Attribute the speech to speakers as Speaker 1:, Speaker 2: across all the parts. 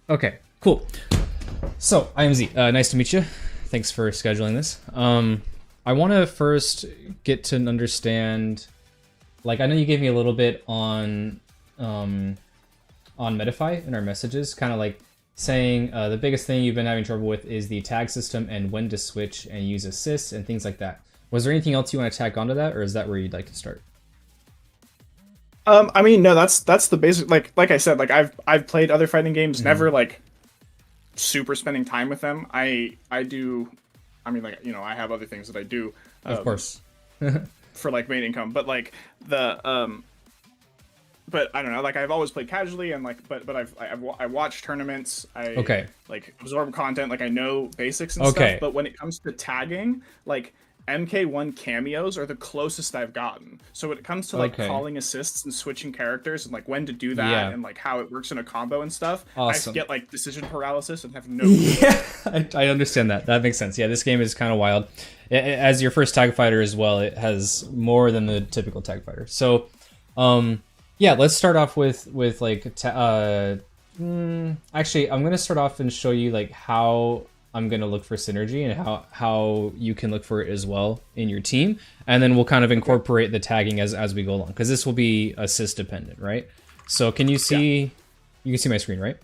Speaker 1: Okay, cool. So, IMZ, nice to meet you. Thanks for scheduling this. I want to first get to understand, like, I know you gave me a little bit on Medify in our messages, kind of like saying the biggest thing you've been having trouble with is the tag system and when to switch and use assists and things like that. Was there anything else you want to tack onto that, or is that where you'd like to start?
Speaker 2: I mean, no, that's the basic. Like I said, like I've played other fighting games, never like super spending time with them. I do. I mean, like, I have other things that I do.
Speaker 1: Of course.
Speaker 2: For like main income, but like the but I don't know. Like I've always played casually, and like, but I watch tournaments. I like absorb content. Like I know basics and stuff. But when it comes to tagging, like MK1 cameos are the closest I've gotten. So when it comes to like calling assists and switching characters and like when to do that and like how it works in a combo and stuff, I get like decision paralysis and have no.
Speaker 1: Yeah, I understand that. That makes sense. Yeah, this game is kind of wild. As your first tag fighter as well, it has more than the typical tag fighter. So, yeah, let's start off with like actually, I'm gonna start off and show you like how I'm gonna look for synergy and how you can look for it as well in your team, and then we'll kind of incorporate the tagging as we go along, because this will be assist dependent, right? So can you see? You can see my screen, right?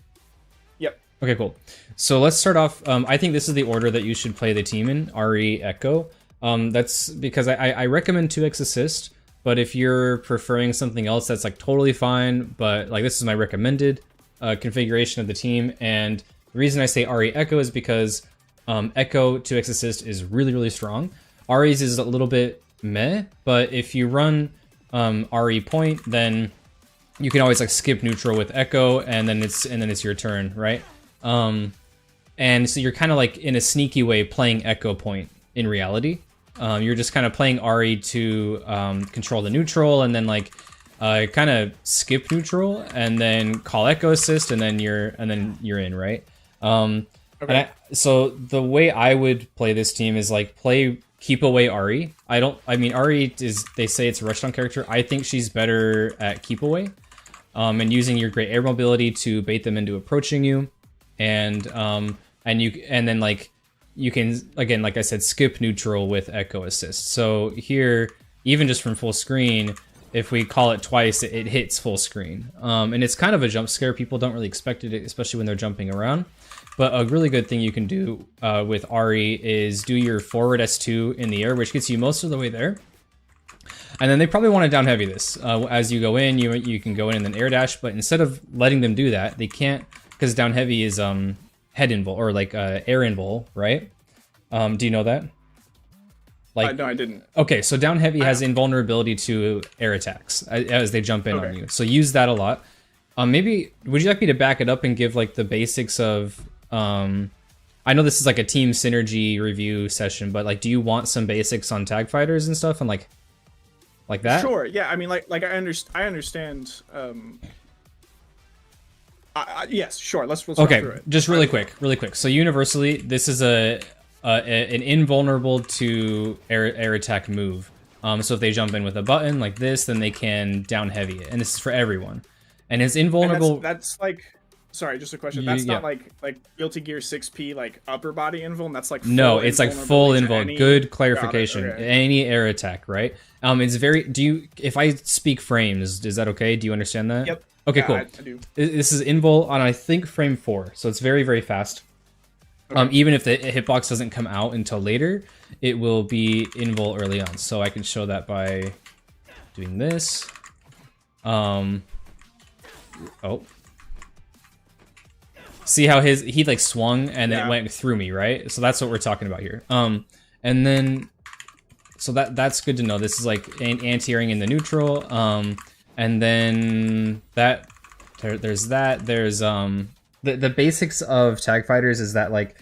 Speaker 2: Yep.
Speaker 1: Okay, cool. So let's start off. I think this is the order that you should play the team in: Ari, Echo. That's because I recommend 2x assist, but if you're preferring something else, that's like totally fine. But like this is my recommended configuration of the team, and the reason I say Ari Echo is because Echo 2x assist is really strong. Ari's is a little bit meh, but if you run Ari point, then you can always like skip neutral with Echo, and then it's your turn, right? And so you're kind of like in a sneaky way playing Echo point in reality. You're just kind of playing Ari to control the neutral, and then like kind of skip neutral, and then call Echo assist, and then you're in, right? So the way I would play this team is like keep away Ari. I mean Ari is, they say it's a rushdown character. I think she's better at keep away, and using your great air mobility to bait them into approaching you, and then like you can, again, like I said, skip neutral with Echo assist. So here, even just from full screen, if we call it twice, it hits full screen. And it's kind of a jump scare. People don't really expect it, especially when they're jumping around. But a really good thing you can do with Ari is do your forward S2 in the air, which gets you most of the way there. And then they probably want to down heavy this. As you go in, you can go in and then air dash, but instead of letting them do that, they can't, because down heavy is head invul, or like air invul, right? Do you know that? Like,
Speaker 2: no, I didn't.
Speaker 1: Okay, so down heavy has invulnerability to air attacks as they jump in on you. So use that a lot. Maybe, would you like me to back it up and give like the basics of, I know this is like a team synergy review session, but like, do you want some basics on tag fighters and stuff and like that?
Speaker 2: Sure. Yeah. I mean, like I understand. Yes. Sure. Let's run through it.
Speaker 1: Just really quick. So universally, this is an invulnerable to air attack move. So if they jump in with a button like this, then they can down heavy it, and this is for everyone. And it's invulnerable.
Speaker 2: And that's like, sorry, just a question. That's not like Guilty Gear 6P like upper body invul. That's like
Speaker 1: no, it's like full invul. Good clarification. Okay. Any air attack, right? It's very. If I speak frames, is that okay? Do you understand that?
Speaker 2: Yep.
Speaker 1: Okay,
Speaker 2: yeah,
Speaker 1: cool.
Speaker 2: I do.
Speaker 1: This is invul on, I think, frame 4, so it's very fast. Okay. Even if the hitbox doesn't come out until later, it will be invul early on. So I can show that by doing this. See how he like swung and then it went through me, right? So that's what we're talking about here. And then so that's good to know. This is like anti-airing in the neutral. And then there's the basics of tag fighters is that like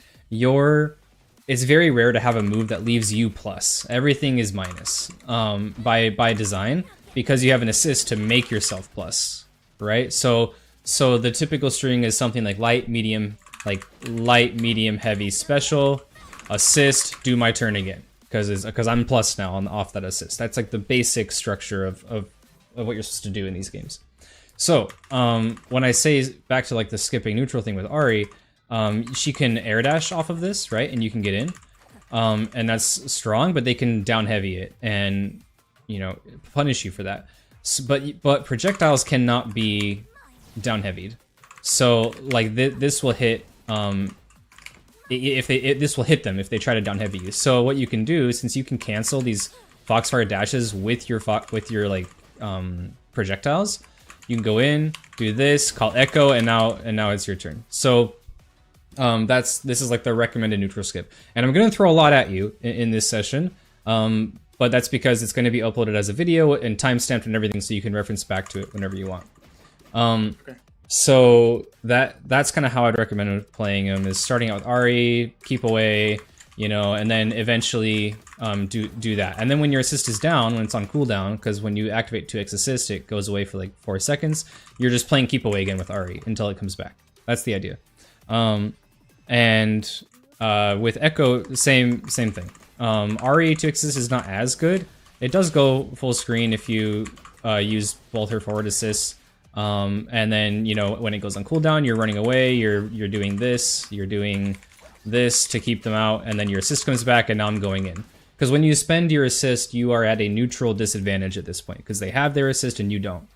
Speaker 1: it's very rare to have a move that leaves you plus. Everything is minus by design, because you have an assist to make yourself plus, right? So the typical string is something like light, medium, heavy, special, assist, do my turn again, because I'm plus now off that assist. That's like the basic structure of what you're supposed to do in these games. So when I say back to like the skipping neutral thing with Ahri, she can air dash off of this, right? And you can get in. And that's strong, but they can down heavy it and, you know, punish you for that. So, but projectiles cannot be down heavied. So like this will hit this will hit them if they try to down heavy you. So what you can do, since you can cancel these Foxfire dashes with your like projectiles, you can go in, do this, call Echo, and now it's your turn. So this is like the recommended neutral skip, and I'm gonna throw a lot at you in this session, but that's because it's going to be uploaded as a video and timestamped and everything, so you can reference back to it whenever you want.
Speaker 2: Okay.
Speaker 1: So that's kind of how I'd recommend playing them, is starting out with Ahri, keep away, you know, and then eventually do that. And then when your assist is down, when it's on cooldown, because when you activate 2x assist, it goes away for like 4 seconds, you're just playing keep away again with Ahri until it comes back. That's the idea. And with Echo, same thing. Ahri 2x assist is not as good. It does go full screen if you use both her forward assists. And then, you know, when it goes on cooldown, you're running away, you're doing this, you're doing this to keep them out, and then your assist comes back, and now I'm going in. Because when you spend your assist, you are at a neutral disadvantage at this point, because they have their assist and you don't.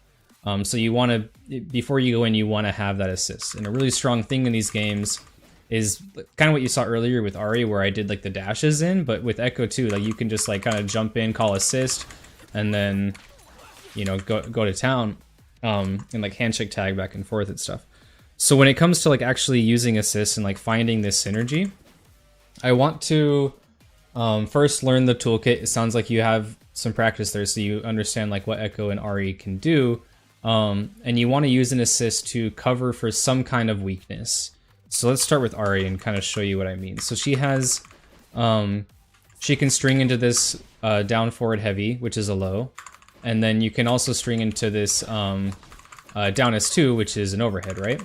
Speaker 1: So you want to, before you go in, you want to have that assist. And a really strong thing in these games is kind of what you saw earlier with Ahri, where I did like the dashes in, but with Echo too, like you can just like kind of jump in, call assist, and then, you know, go to town, and like handshake tag back and forth and stuff. So when it comes to like actually using assist and like finding this synergy, I want to first learn the toolkit. It sounds like you have some practice there, so you understand like what Echo and Ahri can do, and you want to use an assist to cover for some kind of weakness. So let's start with Ahri and kind of show you what I mean. So she has, she can string into this down forward heavy, which is a low, and then you can also string into this down S2, which is an overhead, right?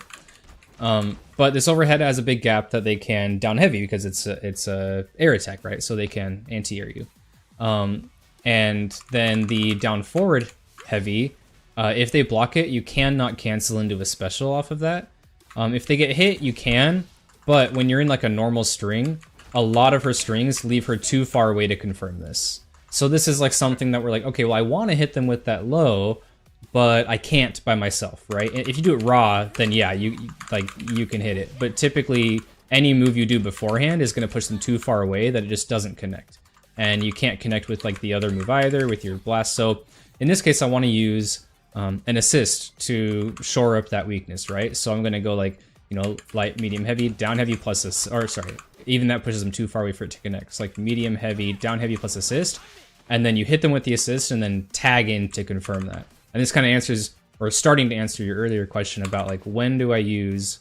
Speaker 1: But this overhead has a big gap that they can down heavy because it's a air attack, right? So they can anti-air you. And then the down forward heavy, if they block it, you cannot cancel into a special off of that. If they get hit, you can, but when you're in like a normal string, a lot of her strings leave her too far away to confirm this. So this is like something that we're like, okay, well, I want to hit them with that low, but I can't by myself, right? If you do it raw, then yeah, you can hit it. But typically, any move you do beforehand is going to push them too far away that it just doesn't connect. And you can't connect with like the other move either, with your blast. So in this case, I want to use an assist to shore up that weakness, right? So I'm going to go like, you know, light, medium, heavy, down heavy plus assist, or sorry, even that pushes them too far away for it to connect. It's like medium, heavy, down heavy plus assist, and then you hit them with the assist and then tag in to confirm that. And this kind of answers, or starting to answer your earlier question about like, when do I use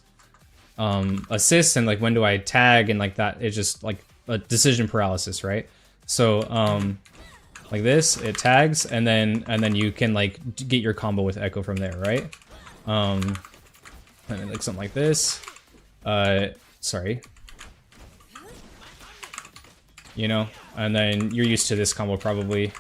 Speaker 1: assists and like when do I tag, and like that, it's just like a decision paralysis, right? So like this, it tags, and then you can like get your combo with Echo from there, right? And then, like something like this. Sorry. You know, and then you're used to this combo probably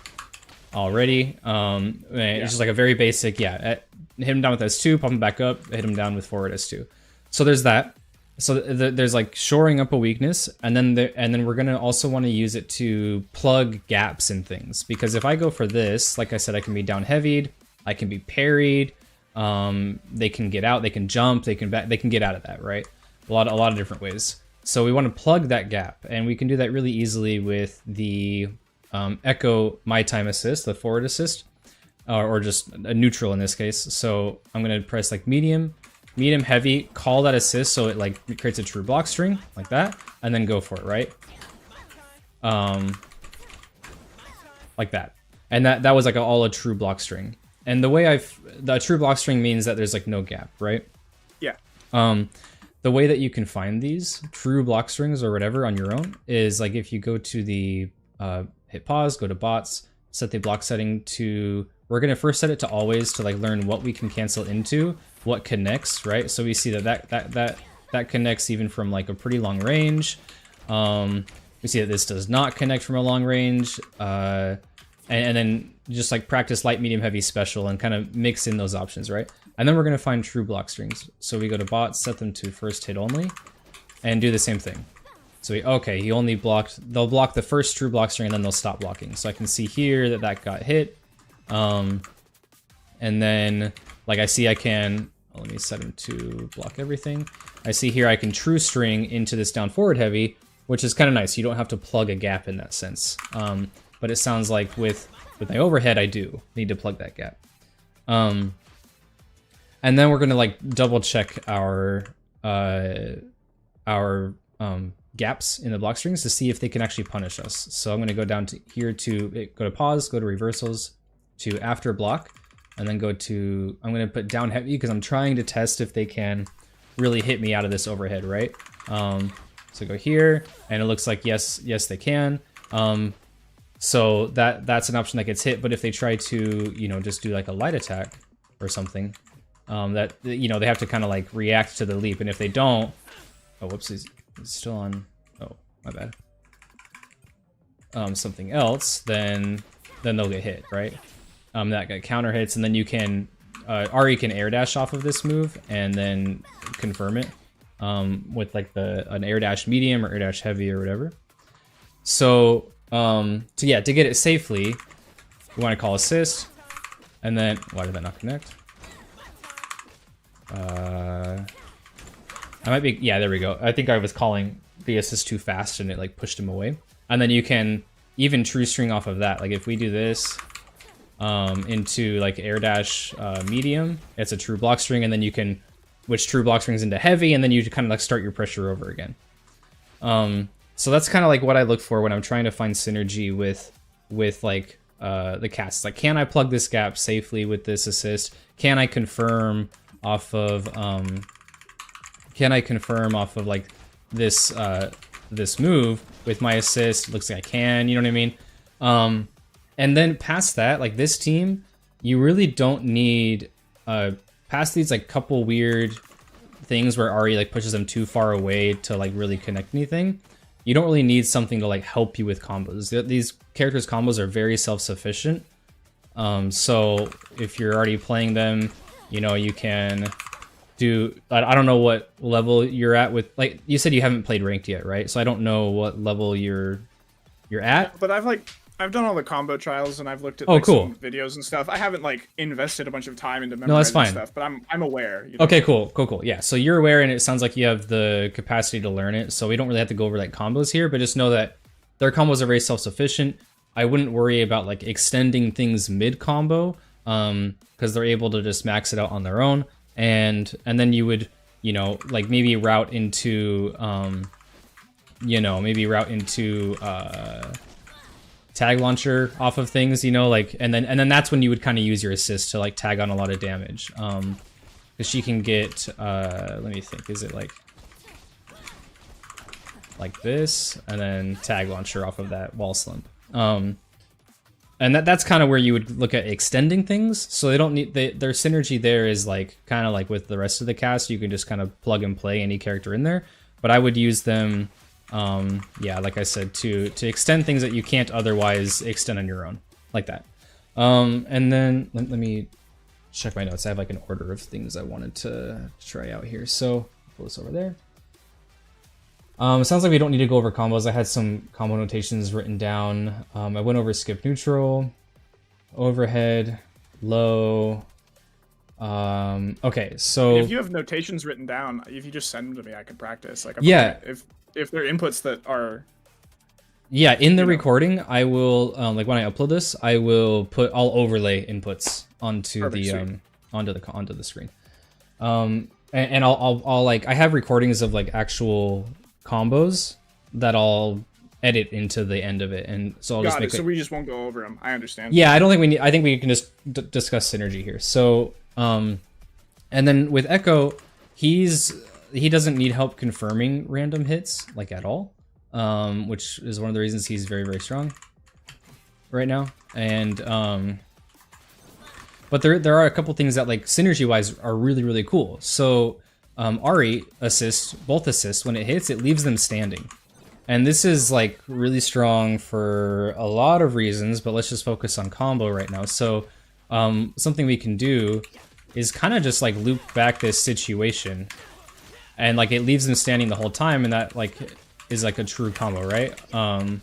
Speaker 1: already. It's just like a very basic, hit him down with S2, pop him back up, hit him down with forward S2. So there's that. So there's like shoring up a weakness, and then we're gonna also want to use it to plug gaps in things. Because if I go for this, like I said, I can be down heavied, I can be parried, they can get out, they can jump, they can get out of that, right? A lot of different ways. So we want to plug that gap, and we can do that really easily with the Echo My Time assist, the forward assist, or just a neutral in this case. So I'm gonna press like medium, heavy, call that assist so it like creates a true block string like that, and then go for it, right? Like that. And that was like all a true block string. And the way the true block string means that there's like no gap, right?
Speaker 2: Yeah.
Speaker 1: The way that you can find these true block strings or whatever on your own is like if you go to the hit pause, go to bots, set the block setting to, we're gonna first set it to always to like learn what we can cancel into, what connects, right? So we see that connects even from like a pretty long range. We see that this does not connect from a long range, and then just like practice light, medium, heavy, special, and kind of mix in those options, right? And then we're going to find true block strings. So we go to bot, set them to first hit only, and do the same thing. So okay, he only blocked, they'll block the first true block string and then they'll stop blocking. So I can see here that that got hit. And then, like I see I can, let me set him to block everything. I see here I can true string into this down forward heavy, which is kind of nice. You don't have to plug a gap in that sense. But it sounds like with my overhead, I do need to plug that gap. And then we're gonna like double check our gaps in the block strings to see if they can actually punish us. So I'm going to go down to here to go to pause, go to reversals, to after block, and then go to, I'm going to put down heavy because I'm trying to test if they can really hit me out of this overhead, right? So go here, and it looks like yes they can. So that's an option that gets hit, but if they try to, you know, just do like a light attack or something, that, you know, they have to kind of like react to the leap, and if they don't, oh, whoopsies. It's still on, oh, my bad. Something else, then they'll get hit, right? That got counter hits, and then you can, Ari can air dash off of this move and then confirm it with like an air dash medium or air dash heavy or whatever. So, yeah, to get it safely, you want to call assist, and then, why did that not connect? I might be, yeah, there we go. I think I was calling the assist too fast and it like pushed him away. And then you can even true string off of that. Like if we do this into like air dash medium, it's a true block string, and then you can switch true block strings into heavy, and then you kind of like start your pressure over again. So that's kind of like what I look for when I'm trying to find synergy with like the casts. Like, can I plug this gap safely with this assist? Can I confirm off of like this this move with my assist? Looks like I can, you know what I mean? And then past that, like this team, you really don't need past these like couple weird things where Ari like pushes them too far away to like really connect anything. You don't really need something to like help you with combos. These characters' combos are very self-sufficient. So if you're already playing them, you know, you can do, I don't know what level you're at with, like you said you haven't played ranked yet, right? So I don't know what level you're at.
Speaker 2: But I've done all the combo trials and I've looked at some videos and stuff. I haven't like invested a bunch of time into memorizing stuff, but I'm aware. You know?
Speaker 1: Okay, cool. Yeah, so you're aware, and it sounds like you have the capacity to learn it. So we don't really have to go over like combos here, but just know that their combos are very self-sufficient. I wouldn't worry about like extending things mid combo, because they're able to just max it out on their own. And then you would, you know, like maybe route into tag launcher off of things, you know, like, and then that's when you would kind of use your assist to like tag on a lot of damage, because she can get let me think, is it like this, and then tag launcher off of that wall slump, and that's kind of where you would look at extending things. So they don't need, their synergy there is like kind of like with the rest of the cast, you can just kind of plug and play any character in there, but I would use them yeah, like I said, to extend things that you can't otherwise extend on your own, like that. And then let me check my notes. I have like an order of things I wanted to try out here. So pull this over there. It sounds like we don't need to go over combos. I had some combo notations written down. I went over skip neutral, overhead, low. Okay, so
Speaker 2: if you have notations written down, if you just send them to me, I can practice. Like,
Speaker 1: yeah,
Speaker 2: if they're inputs that are,
Speaker 1: yeah, in the recording, I will like when I upload this, I'll overlay inputs onto onto the screen. And I'll like, I have recordings of like actual combos that I'll edit into the end of it, and so I'll just make it.
Speaker 2: So we just won't go over them. I understand.
Speaker 1: Yeah, I don't think we need. I think we can just discuss synergy here. So, and then with Echo, he doesn't need help confirming random hits like at all, which is one of the reasons he's very, very strong right now. And but there are a couple things that like synergy wise are really, really cool. So Ari both assists when it hits, it leaves them standing. And this is like really strong for a lot of reasons, but let's just focus on combo right now. So something we can do is kind of just like loop back this situation, and like it leaves them standing the whole time, and that like is like a true combo, right? And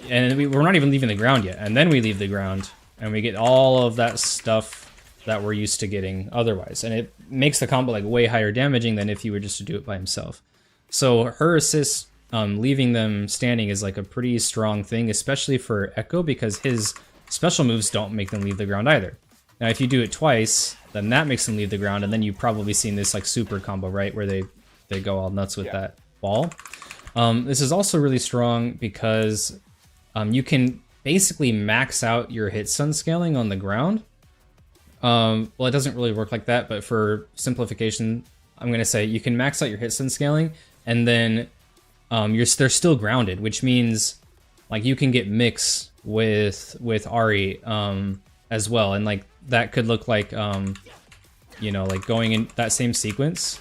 Speaker 1: we're not even leaving the ground yet, and then we leave the ground, and we get all of that stuff that we're used to getting otherwise, and it makes the combo like way higher damaging than if you were just to do it by himself. So her assist, leaving them standing, is like a pretty strong thing, especially for Echo, because his special moves don't make them leave the ground either. Now, if you do it twice, then that makes them leave the ground, and then you've probably seen this like super combo, right, where they go all nuts with that ball. This is also really strong because you can basically max out your hit stun scaling on the ground. Well, it doesn't really work like that, but for simplification, I'm going to say you can max out your hit stun scaling, and then they're still grounded, which means like you can get mix with Ahri as well, and like that could look like you know, like going in that same sequence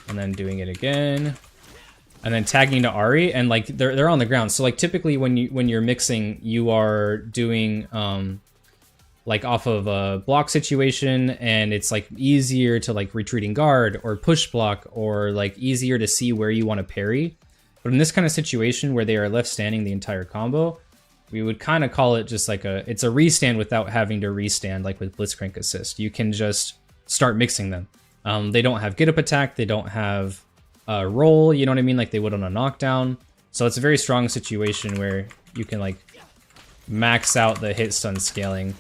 Speaker 1: and then doing it again and then tagging to Ahri, and like they're on the ground. So like typically when you're mixing, you are doing like off of a block situation, and it's like easier to like retreating guard or push block, or like easier to see where you want to parry. But in this kind of situation where they are left standing the entire combo, we would kind of call it just like it's a restand without having to restand like with Blitzcrank assist. You can just start mixing them. They don't have get up attack, they don't have roll, you know what I mean, like they would on a knockdown. So it's a very strong situation where you can like max out the hit stun scaling,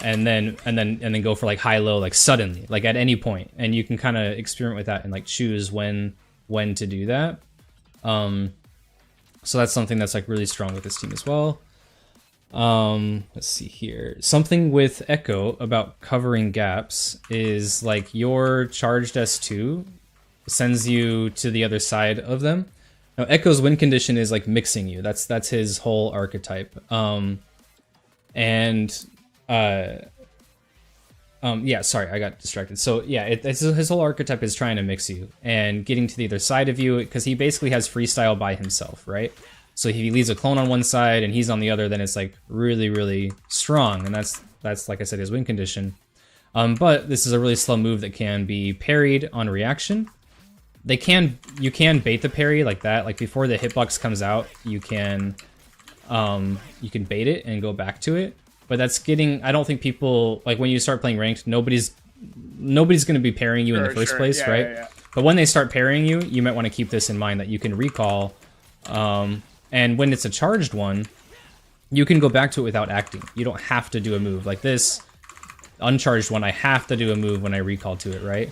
Speaker 1: and then go for like high low like suddenly, like at any point, and you can kind of experiment with that and like choose when to do that. So that's something that's like really strong with this team as well. Let's see here. Something with Echo about covering gaps is like your charged S2 sends you to the other side of them. Now Echo's win condition is like mixing you. That's his whole archetype. Yeah, sorry, I got distracted. So yeah, his whole archetype is trying to mix you and getting to the other side of you, because he basically has freestyle by himself, right? So if he leaves a clone on one side and he's on the other, then it's like really, really strong, and that's like I said, his win condition. But this is a really slow move that can be parried on reaction. You can bait the parry like that, like before the hitbox comes out, you can bait it and go back to it. But that's getting, I don't think people, like when you start playing ranked, nobody's going to be parrying you in the first place, yeah, right? Yeah. But when they start parrying you, you might want to keep this in mind, that you can recall. And when it's a charged one, you can go back to it without acting. You don't have to do a move. Like this uncharged one, I have to do a move when I recall to it, right?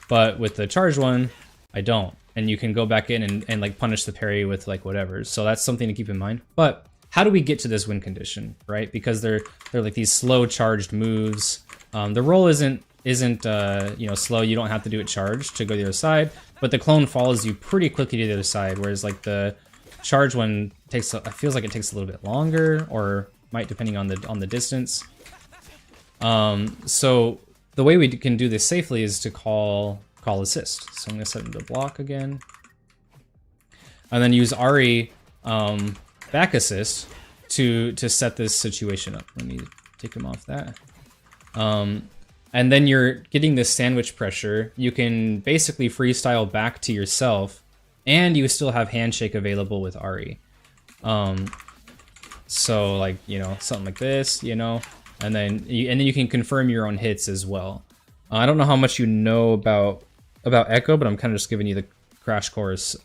Speaker 1: But with the charged one, I don't. And you can go back in and like punish the parry with like whatever. So that's something to keep in mind. But how do we get to this win condition, right? Because they're like these slow charged moves. The roll isn't you know, slow. You don't have to do it charged to go to the other side, but the clone follows you pretty quickly to the other side. Whereas like the charge one feels like it takes a little bit longer, or might, depending on the distance. So the way we can do this safely is to call assist. So I'm gonna set him to block again, and then use Ahri back assist to set this situation up. Let me take him off that. And then you're getting this sandwich pressure. You can basically freestyle back to yourself, and you still have handshake available with Ahri. So like, you know, something like this, you know, and then you can confirm your own hits as well. I don't know how much you know about Echo, but I'm kind of just giving you the crash course.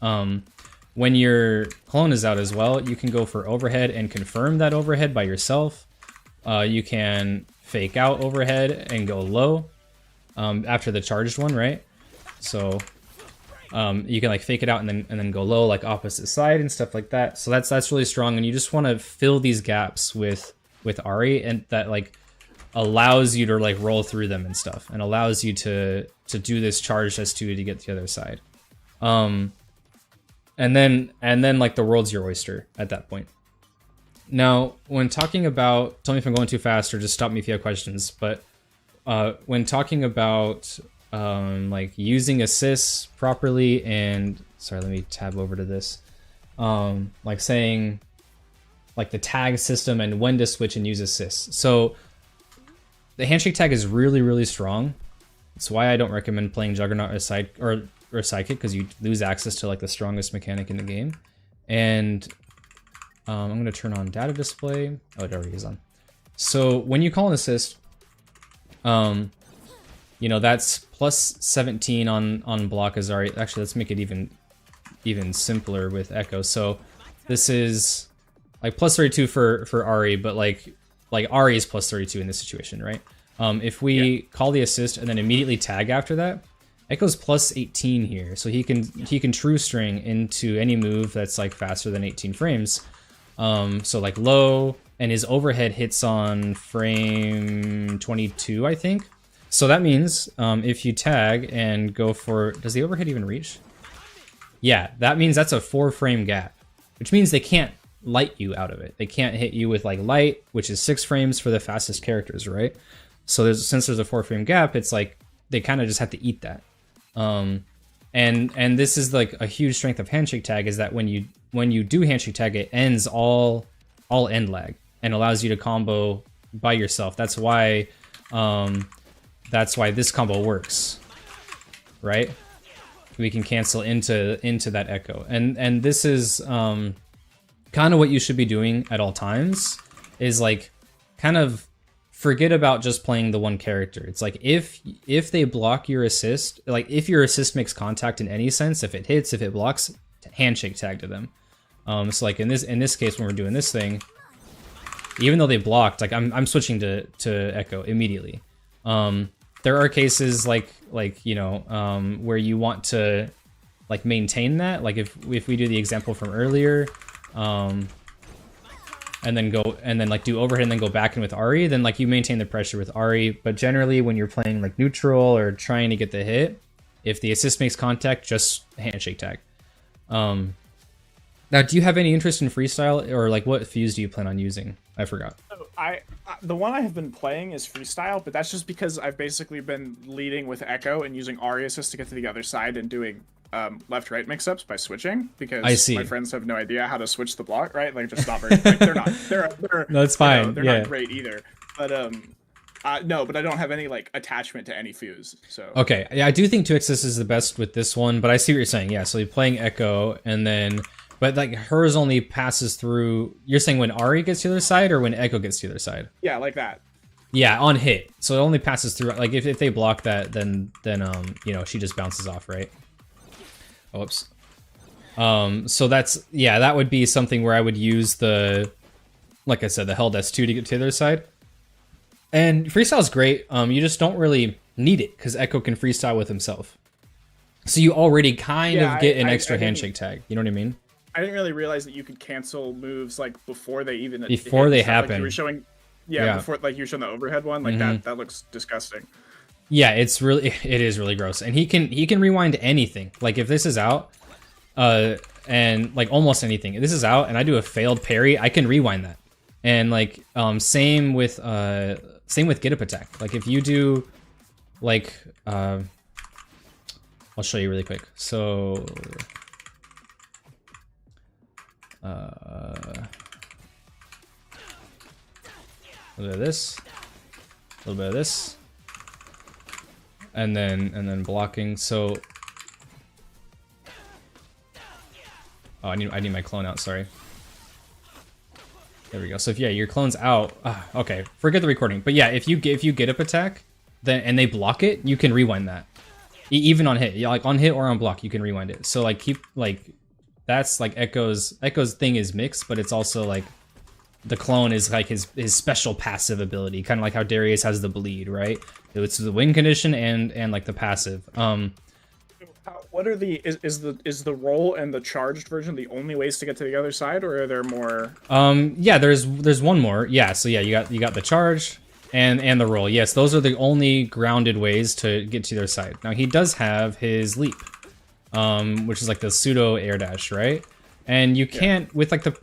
Speaker 1: When your clone is out as well, you can go for overhead and confirm that overhead by yourself. You can fake out overhead and go low after the charged one, right? So you can like fake it out and then go low, like opposite side and stuff like that. So that's really strong, and you just want to fill these gaps with Ahri, and that like allows you to like roll through them and stuff, and allows you to do this charged S2 to get to the other side. And then like the world's your oyster at that point. Now, when talking about, tell me if I'm going too fast, or just stop me if you have questions, but when talking about like using assists properly, and sorry, let me tab over to this, like saying like the tag system and when to switch and use assists. So the handshake tag is really, really strong. That's why I don't recommend playing Juggernaut or Psychic, because you lose access to like the strongest mechanic in the game. And I'm going to turn on data display. Oh, it already is on. So when you call an assist, you know, that's plus 17 on block Azari. Actually, let's make it even simpler with Echo. So this is like plus 32 for Ari, but like Ari is plus 32 in this situation, right? If we call the assist and then immediately tag after that, Echo's plus 18 here, so he can true string into any move that's like faster than 18 frames. So like low, and his overhead hits on frame 22, I think. So that means if you tag and go for, does the overhead even reach? Yeah, that means that's a 4-frame gap, which means they can't light you out of it. They can't hit you with like light, which is 6 frames for the fastest characters, right? So since there's a 4-frame gap, it's like they kind of just have to eat that. And this is like a huge strength of handshake tag, is that when you do handshake tag, it ends all end lag and allows you to combo by yourself. That's why this combo works, right? We can cancel into that Echo, and this is kind of what you should be doing at all times, is like kind of forget about just playing the one character. It's like if they block your assist, like if your assist makes contact in any sense, if it hits, if it blocks, handshake tag to them. So like in this case, when we're doing this thing, even though they blocked, like I'm switching to Echo immediately. There are cases like you know, where you want to like maintain that, like if we do the example from earlier, and then like do overhead and then go back in with Ari, then like you maintain the pressure with Ari. But generally when you're playing like neutral or trying to get the hit, if the assist makes contact, just handshake tag. Now, do you have any interest in freestyle, or like what fuse do you plan on using? I forgot.
Speaker 2: So the one I have been playing is freestyle, but that's just because I've basically been leading with Echo and using Ari assist to get to the other side and doing left-right mix-ups by switching, because my friends have no idea how to switch the block, right? Like, just not very, like, they're
Speaker 1: no, it's fine.
Speaker 2: You know, they're not great either. But no, but I don't have any like attachment to any fuse. So
Speaker 1: okay, yeah, I do think 2xs is the best with this one, but I see what you're saying. Yeah, so you're playing Echo, and then but like hers only passes through. You're saying when Ari gets to the other side, or when Echo gets to the other side?
Speaker 2: Yeah, like that.
Speaker 1: Yeah, on hit. So it only passes through. Like if they block that, then you know, she just bounces off, right? Oops. So that would be something where I would use the, like I said, the held S2 to get to the other side. And freestyle is great. You just don't really need it because Echo can freestyle with himself. So you already kind of get an extra handshake tag. You know what I mean?
Speaker 2: I didn't really realize that you could cancel moves like before they even
Speaker 1: happen.
Speaker 2: Like you were showing, before, like you were showing the overhead one, like that looks disgusting.
Speaker 1: Yeah, it is really gross. And he can rewind anything. Like if this is out, and like almost anything. If this is out and I do a failed parry, I can rewind that. And like same with get up attack. Like if you do like I'll show you really quick. So a little bit of this, a little bit of this, and then blocking. So oh, I need my clone out. Sorry. There we go. So if your clone's out, okay, forget the recording. But yeah, if you get up attack, then and they block it, you can rewind that. Even on hit, like on hit or on block, you can rewind it. So like keep like that's like Echo's thing is mixed, but it's also like the clone is like his special passive ability, kind of like how Darius has the bleed, right? It's the win condition and like the passive.
Speaker 2: What are the is the roll and the charged version the only ways to get to the other side, or are there more?
Speaker 1: Yeah, there's one more. Yeah, so yeah, you got the charge and the roll. Yes, those are the only grounded ways to get to their side. Now he does have his leap, which is like the pseudo air dash, right? And you can't with like the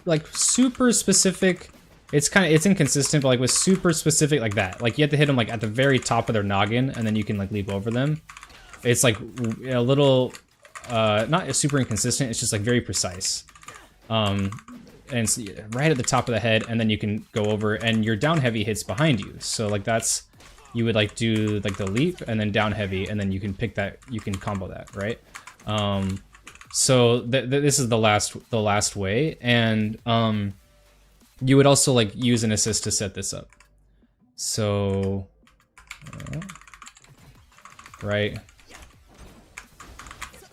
Speaker 1: like super specific. It's inconsistent, but like with super specific like that, like you have to hit them like at the very top of their noggin, and then you can like leap over them. It's like a little, not super inconsistent. It's just like very precise. And and it's right at the top of the head, and then you can go over, and your down heavy hits behind you. So like that's, you would like do like the leap and then down heavy, and then you can pick that, you can combo that, right? So this is the last way, and you would also like use an assist to set this up. So right,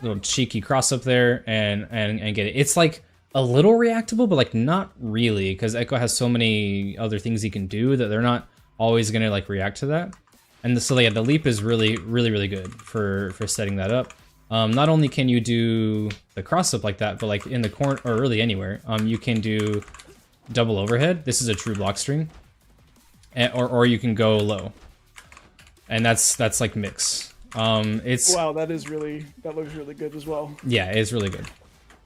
Speaker 1: little cheeky cross up there and get it. It's like a little reactable, but like not really, because Echo has so many other things he can do that they're not always gonna like react to that. And so yeah, the leap is really good for setting that up. Not only can you do the cross up like that, but like in the corner or really anywhere, you can do double overhead. This is a true block string, or you can go low, and that's like mix. It's
Speaker 2: wow, that looks really good as well.
Speaker 1: Yeah, it's really good.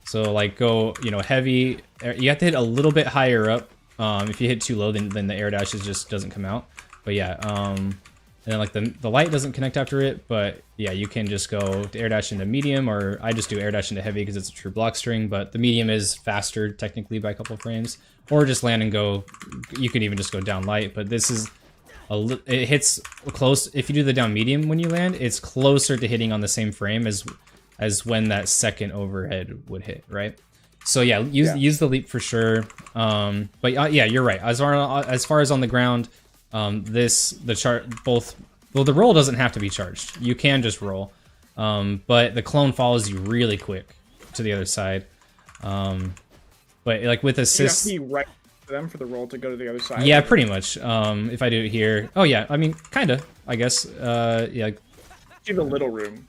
Speaker 1: So like go, you know, heavy. You have to hit a little bit higher up. If you hit too low, then the air dash just doesn't come out. But yeah, and then like the light doesn't connect after it. But yeah, you can just go to air dash into medium, or I just do air dash into heavy because it's a true block string. But the medium is faster technically by a couple frames, or just land and go. You can even just go down light. But this is it hits close. If you do the down medium when you land, it's closer to hitting on the same frame as when that second overhead would hit, right? So yeah, use the leap for sure. But yeah, you're right. As far as on the ground, the roll doesn't have to be charged. You can just roll, but the clone follows you really quick to the other side. But like with assist,
Speaker 2: you have to be right for them for the roll to go to the other side.
Speaker 1: Yeah, pretty much. If I do it here, oh yeah, I mean, kinda, I guess. Yeah.
Speaker 2: Give a little room.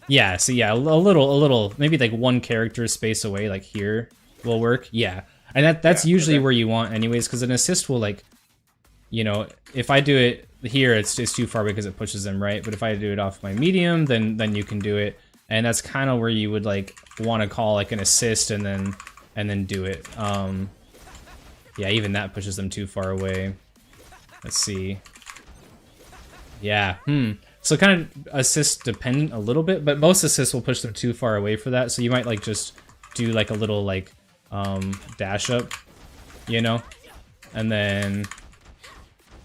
Speaker 1: Yeah, so yeah, a little, maybe like one character space away, like here, will work. Yeah, and that's usually where you want anyways, because an assist will like, you know, if I do it here, it's too far because it pushes them, right? But if I do it off my medium, then you can do it, and that's kind of where you would like want to call like an assist and then do it. Yeah, even that pushes them too far away. Let's see. Yeah, So kind of assist dependent a little bit, but most assists will push them too far away for that. So you might like just do like a little like dash up, you know, and then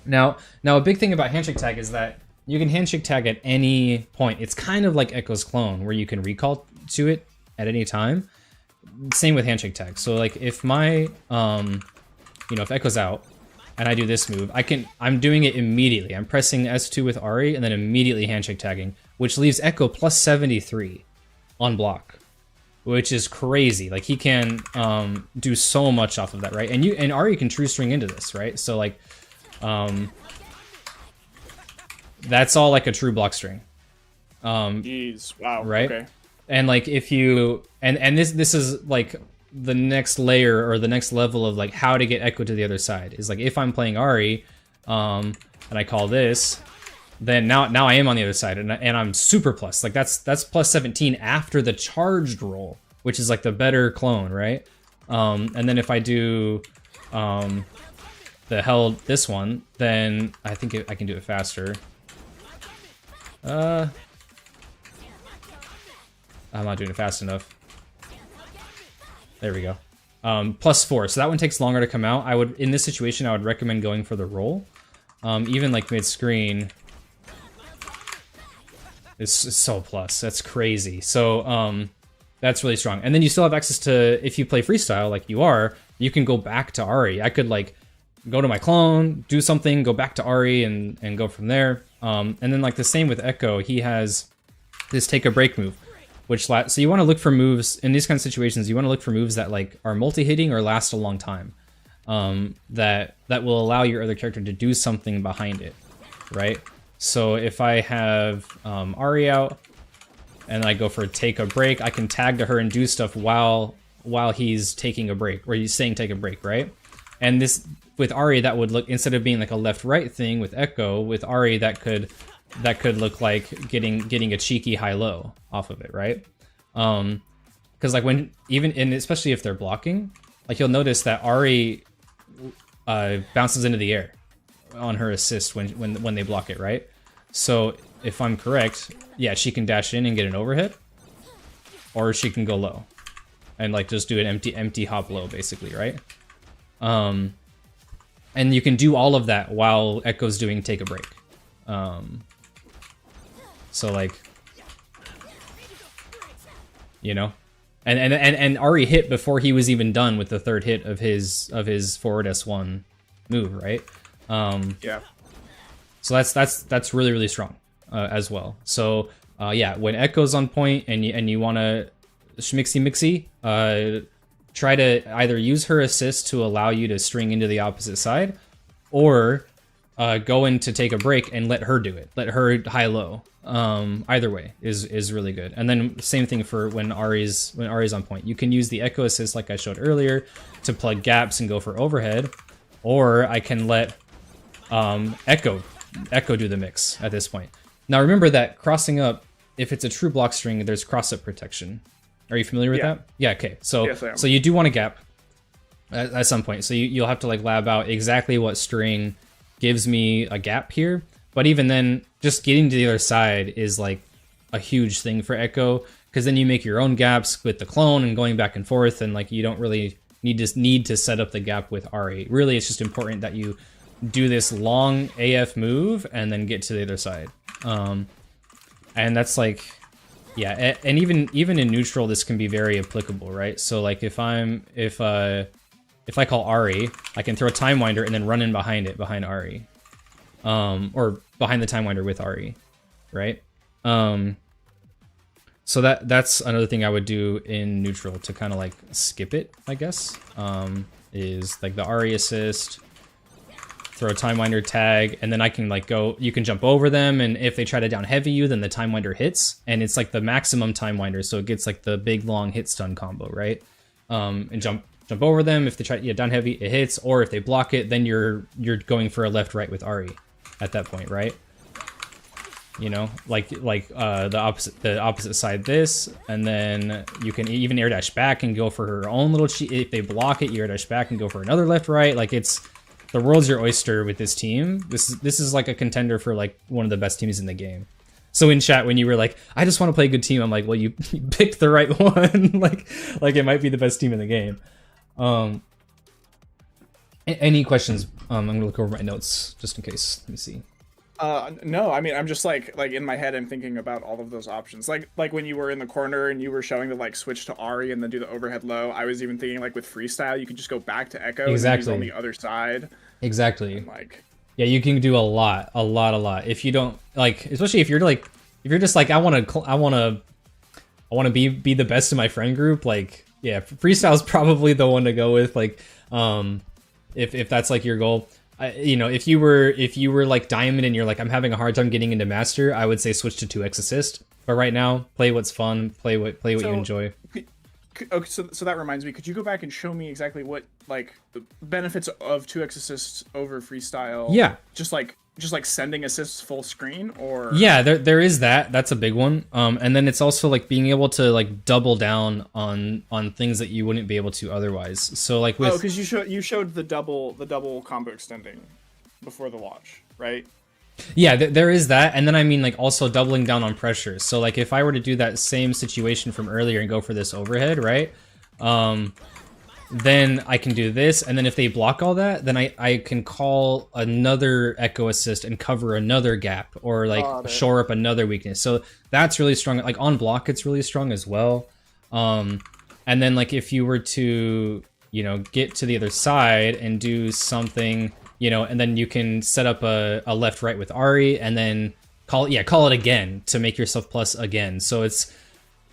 Speaker 1: now a big thing about handshake tag is that you can handshake tag at any point. It's kind of like Echo's clone where you can recall to it at any time. Same with handshake tag. So like if my you know, if Echo's out and I do this move, I'm doing it immediately. I'm pressing S2 with Ari and then immediately handshake tagging, which leaves Echo plus 73 on block, which is crazy. Like he can do so much off of that, right? And Ari can true string into this, right? So like that's all like a true block string.
Speaker 2: Jeez, wow.
Speaker 1: Right?
Speaker 2: Okay.
Speaker 1: And like if you and this is like the next layer or the next level of like how to get Echo to the other side is like if I'm playing Ari and I call this, then now I am on the other side and I'm super plus. Like that's plus 17 after the charged roll, which is like the better clone, right? And then if I do the held this one, then I think I can do it faster. I'm not doing it fast enough. There we go. +4, so that one takes longer to come out. In this situation, I would recommend going for the roll. Even like mid-screen, it's so plus. That's crazy. So that's really strong. And then you still have access to, if you play freestyle like you are, you can go back to Ari. I could like go to my clone, do something, go back to Ari, and go from there. And then like the same with Echo, he has this take a break move. So you want to look for moves in these kind of situations. You want to look for moves that like are multi-hitting or last a long time, that will allow your other character to do something behind it, right? So if I have Ari out and I go for take a break, I can tag to her and do stuff while he's taking a break, or he's saying take a break, right? And this with Ari, that would look, instead of being like a left-right thing with Echo, with Ari that could look like getting a cheeky high-low off of it, right? Because like especially if they're blocking, like you'll notice that Ari bounces into the air on her assist when they block it, right? So if I'm correct, yeah, she can dash in and get an overhead, or she can go low and like just do an empty hop low basically, right? And you can do all of that while Echo's doing take a break. So like, you know, and Ari hit before he was even done with the third hit of his forward S1 move, right?
Speaker 2: Yeah.
Speaker 1: So that's really, really strong as well. So yeah, when Echo's on point and you want to schmixy, try to either use her assist to allow you to string into the opposite side, or go in to take a break and let her do it. Let her high-low. Either way is really good. And then same thing for when Ari's on point. You can use the Echo assist like I showed earlier to plug gaps and go for overhead, or I can let Echo do the mix at this point. Now remember that crossing up, if it's a true block string, there's cross-up protection. Are you familiar with that? Yeah, okay. So
Speaker 2: yes, I am.
Speaker 1: So you do want a gap at some point. So you'll have to like lab out exactly what string gives me a gap here. But even then, just getting to the other side is like a huge thing for Echo, because then you make your own gaps with the clone and going back and forth, and like you don't really need to set up the gap with Ari. Really, it's just important that you do this long AF move and then get to the other side. And that's like, yeah, and even in neutral, this can be very applicable, right? So like if I call Ari, I can throw a Time Winder and then run in behind Ari. Or behind the Time Winder with Ari, right? So that's another thing I would do in neutral to kind of like skip it, I guess. Is like the Ari assist, throw a Time Winder tag, and then I can like go, you can jump over them, and if they try to down heavy you, then the Time Winder hits, and it's like the maximum Time Winder, so it gets like the big long hit stun combo, right? And jump over them. If they try down heavy, it hits, or if they block it, then you're going for a left right with Ari at that point, right? You know, like the opposite side this, and then you can even air dash back and go for her own little cheat. If they block it, you air dash back and go for another left right. Like it's, the world's your oyster with this team. This is like a contender for like one of the best teams in the game. So in chat, when you were like, I just want to play a good team, I'm like, well, you picked the right one. like it might be the best team in the game. Any questions? I'm gonna look over my notes just in case. Let me see.
Speaker 2: No, I mean, I'm just like in my head, I'm thinking about all of those options. Like when you were in the corner and you were showing the like switch to Ari and then do the overhead low. I was even thinking like with freestyle, you could just go back to Echo.
Speaker 1: Exactly.
Speaker 2: And use on the other side.
Speaker 1: Exactly.
Speaker 2: And, like,
Speaker 1: yeah, you can do a lot. If you don't like, especially if you're just like, I want to be the best in my friend group. Like, yeah, freestyle is probably the one to go with. Like, if that's like your goal. You know, if you were like diamond and you're like, I'm having a hard time getting into master, I would say switch to 2x assist. But right now, play what's fun, play what you enjoy.
Speaker 2: Okay, so that reminds me. Could you go back and show me exactly what like the benefits of 2x assists over freestyle?
Speaker 1: Yeah,
Speaker 2: just like sending assists full screen, or
Speaker 1: yeah, there is that. That's a big one. And then it's also like being able to like double down on things that you wouldn't be able to otherwise. So like with
Speaker 2: because you showed the double combo extending before the watch, right?
Speaker 1: Yeah, there is that, and then I mean like also doubling down on pressure. So like if I were to do that same situation from earlier and go for this overhead, right? Then I can do this, and then if they block all that, then I can call another Echo assist and cover another gap, or like shore up another weakness. So that's really strong. Like on block, it's really strong as well. And then like if you were to, you know, get to the other side and do something, you know, and then you can set up a left right with Ari, and then call it again to make yourself plus again. So it's,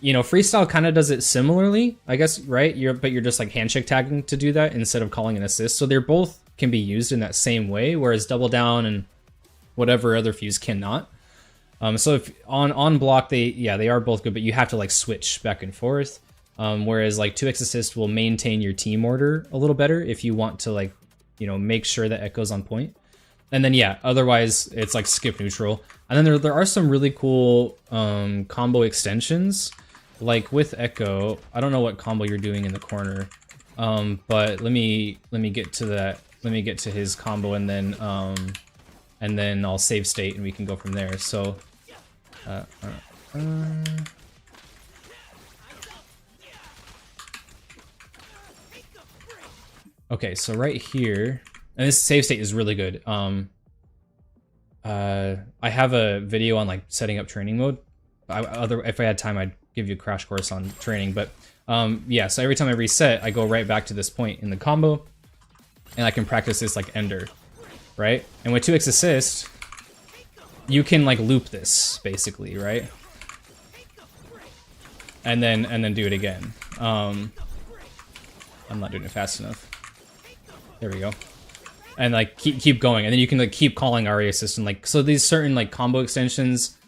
Speaker 1: you know, freestyle kind of does it similarly, I guess, right? But you're just like handshake tagging to do that instead of calling an assist. So they're both can be used in that same way, whereas double down and whatever other fuse cannot. So if on block they are both good, but you have to like switch back and forth. Whereas like 2x assist will maintain your team order a little better if you want to like, you know, make sure that Echo's on point. And then yeah, otherwise it's like skip neutral. And then there are some really cool combo extensions. Like with Echo, I don't know what combo you're doing in the corner, but let me get to that. Let me get to his combo, and then I'll save state and we can go from there. So, Okay, so right here, and this save state is really good. I have a video on like setting up training mode. If I had time, I'd give you a crash course on training. But yeah, so every time I reset, I go right back to this point in the combo, and I can practice this like ender, right? And with 2x assist, you can like loop this basically, right? And then do it again. I'm not doing it fast enough. There we go. And like keep going, and then you can like keep calling RA assist, and like so these certain like combo extensions,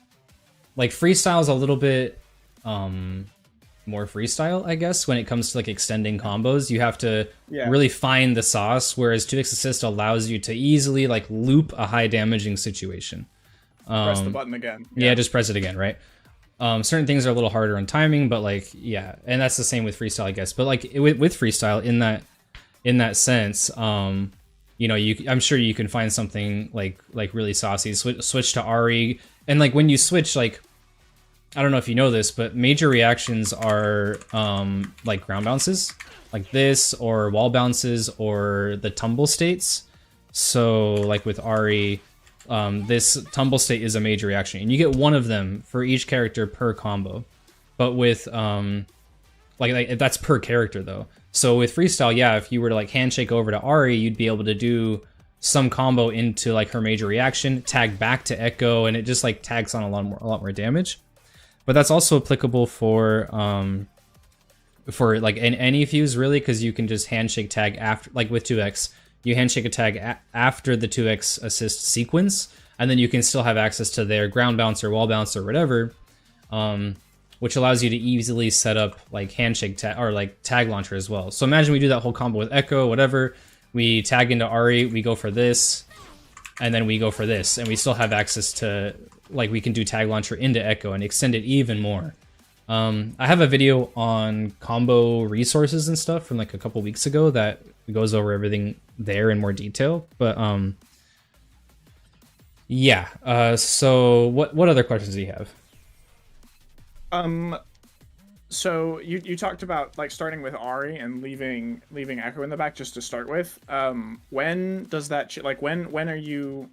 Speaker 1: like freestyle is a little bit more freestyle, I guess, when it comes to like extending combos. You have to really find the sauce, whereas 2x assist allows you to easily like loop a high damaging situation.
Speaker 2: Press the button again.
Speaker 1: Yeah, just press it again, right? Certain things are a little harder on timing, but like yeah, and that's the same with freestyle, I guess. But like with freestyle, in that sense, you know, I'm sure you can find something like really saucy. Switch to Ari, and like when you switch, like I don't know if you know this, but major reactions are like ground bounces, like this, or wall bounces, or the tumble states. So like with Ari, this tumble state is a major reaction, and you get one of them for each character per combo. But with like that's per character though. So with freestyle, yeah, if you were to like handshake over to Ari, you'd be able to do some combo into like her major reaction, tag back to Echo, and it just like tags on a lot more damage. But that's also applicable for like in any fuse really, because you can just handshake tag after, like with 2x, you handshake a tag after the 2x assist sequence, and then you can still have access to their ground bounce or wall bounce or whatever, which allows you to easily set up like handshake tag or like tag launcher as well. So imagine we do that whole combo with Echo, whatever, we tag into Ari, we go for this, and then we go for this, and we still have access to, like, we can do tag launcher into Echo and extend it even more. I have a video on combo resources and stuff from like a couple weeks ago that goes over everything there in more detail. But yeah. So what other questions do you have?
Speaker 2: So you talked about like starting with Ari and leaving Echo in the back just to start with. When does that when are you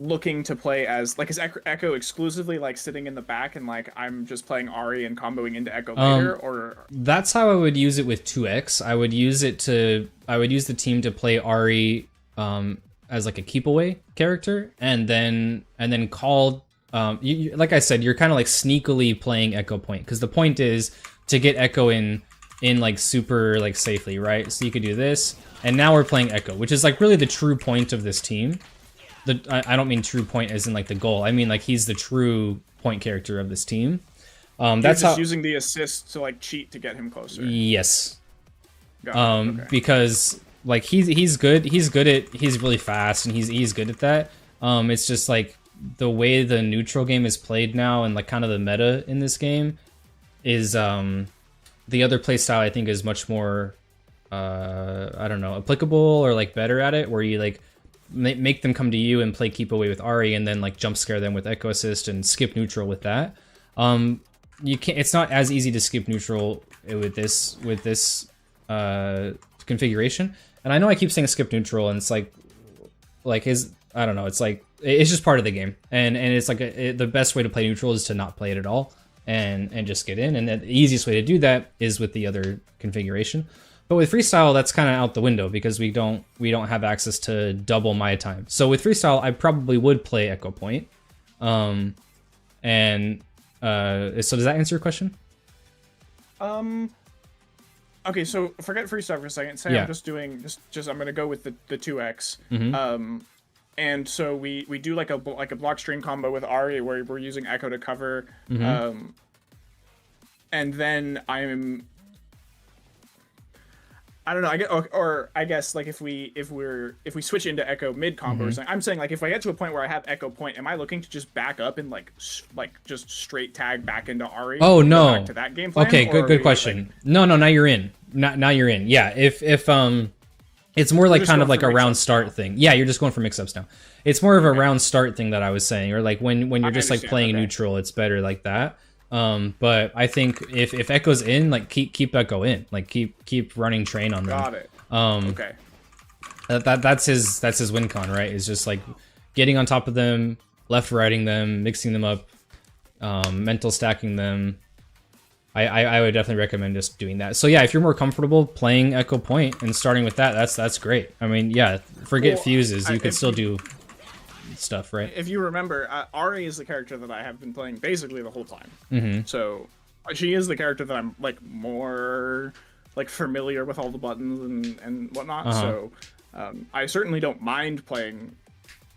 Speaker 2: looking to play as, like, is Echo exclusively like sitting in the back and like I'm just playing Ari and comboing into Echo later, or? That's
Speaker 1: how I would use it with 2x. I would use the team to play Ari as like a keep away character, and then call. Like I said, you're kind of like sneakily playing Echo point, because the point is to get Echo in like super like safely, right? So you could do this, and now we're playing Echo, which is like really the true point of this team. I don't mean true point as in like the goal. I mean like he's the true point character of this team. That's
Speaker 2: just using the assist to like cheat to get him closer.
Speaker 1: Yes.
Speaker 2: Okay.
Speaker 1: Because like he's good. He's really fast, and he's good at that. It's just like the way the neutral game is played now, and like kind of the meta in this game is the other play style I think is much more I don't know, applicable or like better at it, where you like make them come to you and play keep away with Ari, and then like jump scare them with Echo assist and skip neutral with that. You can't. It's not as easy to skip neutral with this configuration. And I know I keep saying skip neutral, and it's like I don't know. It's like it's just part of the game, and it's like the best way to play neutral is to not play it at all and just get in. And the easiest way to do that is with the other configuration. But with freestyle, that's kind of out the window, because we don't have access to double my time. So with freestyle, I probably would play Echo Point. So does that answer your question?
Speaker 2: Okay, so forget freestyle for a second. Say I'm just doing just I'm gonna go with the 2x. And so we do like a block string combo with Ari where we're using Echo to cover. And then I don't know. I guess like if we switch into Echo mid combo or something, I'm saying like if I get to a point where I have Echo point, am I looking to just back up and like just straight tag back into Ari?
Speaker 1: Oh no,
Speaker 2: back to that game plan?
Speaker 1: Okay, good question. Like, no, now you're in. Now you're in. Yeah, if it's more like kind of like a round start thing. Yeah, you're just going for mix-ups now. It's more of a round start thing that I was saying, or like when you're just like playing neutral, it's better like that. But I think if Echo's in, like keep Echo in, like keep running train on them.
Speaker 2: Got it. Okay.
Speaker 1: That's his win con, right? Is just like getting on top of them, left righting them, mixing them up, mental stacking them. I would definitely recommend just doing that. So yeah, if you're more comfortable playing Echo Point and starting with that, that's great. I mean, yeah, forget fuses, you could still do stuff, right?
Speaker 2: If you remember, Ari is the character that I have been playing basically the whole time.
Speaker 1: Mm-hmm.
Speaker 2: So she is the character that I'm like more like familiar with all the buttons and whatnot. So I certainly don't mind playing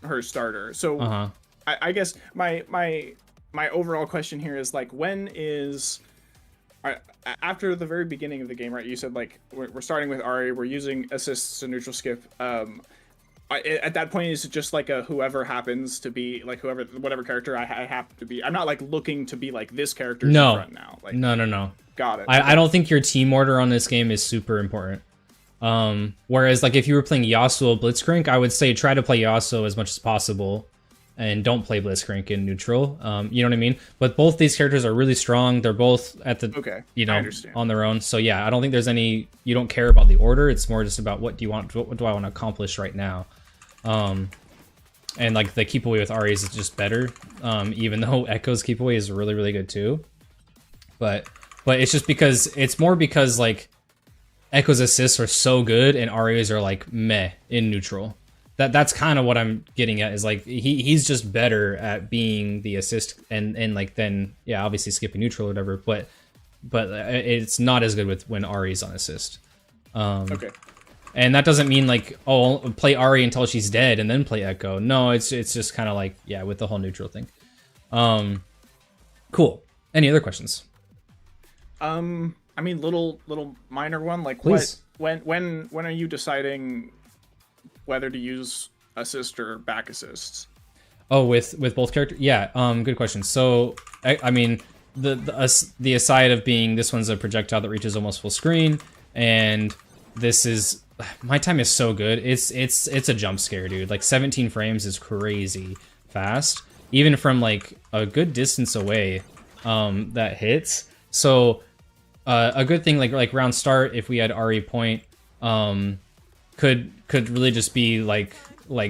Speaker 2: her starter. So I guess my overall question here is like, when is after the very beginning of the game, right? You said like we're starting with Ari, we're using assists and neutral skip. At that point, is it just like a whoever happens to be like whatever character I happen to be? I'm not like looking to be like this character's in front now. Like,
Speaker 1: no.
Speaker 2: Got it.
Speaker 1: I don't think your team order on this game is super important. Whereas like if you were playing Yasuo Blitzcrank, I would say try to play Yasuo as much as possible. And don't play Blitzcrank in neutral. You know what I mean? But both these characters are really strong. They're both at the on their own. So yeah, I don't think there's any. You don't care about the order. It's more just about what do you want. What do I want to accomplish right now? And like the keep away with Ari's is just better. Even though Echo's keep away is really good too. But it's just because it's more because like Echo's assists are so good and Ari's are like meh in neutral. That's kind of what I'm getting at, is like he's just better at being the assist and like then yeah, obviously skipping neutral or whatever, but it's not as good with when Ari's on assist.
Speaker 2: Okay.
Speaker 1: And that doesn't mean like, oh, play Ari until she's dead and then play Echo. No, it's just kind of like, yeah, with the whole neutral thing. Cool. Any other questions?
Speaker 2: I mean, little minor one, like
Speaker 1: Please.
Speaker 2: when are you deciding whether to use assist or back assists?
Speaker 1: Oh, with both characters? Yeah, good question. So, I mean, the aside of being this one's a projectile that reaches almost full screen, and this is, my time is so good. It's a jump scare, dude. Like 17 frames is crazy fast, even from like a good distance away. That hits. So, a good thing like round start, if we had Ari point, could really just be like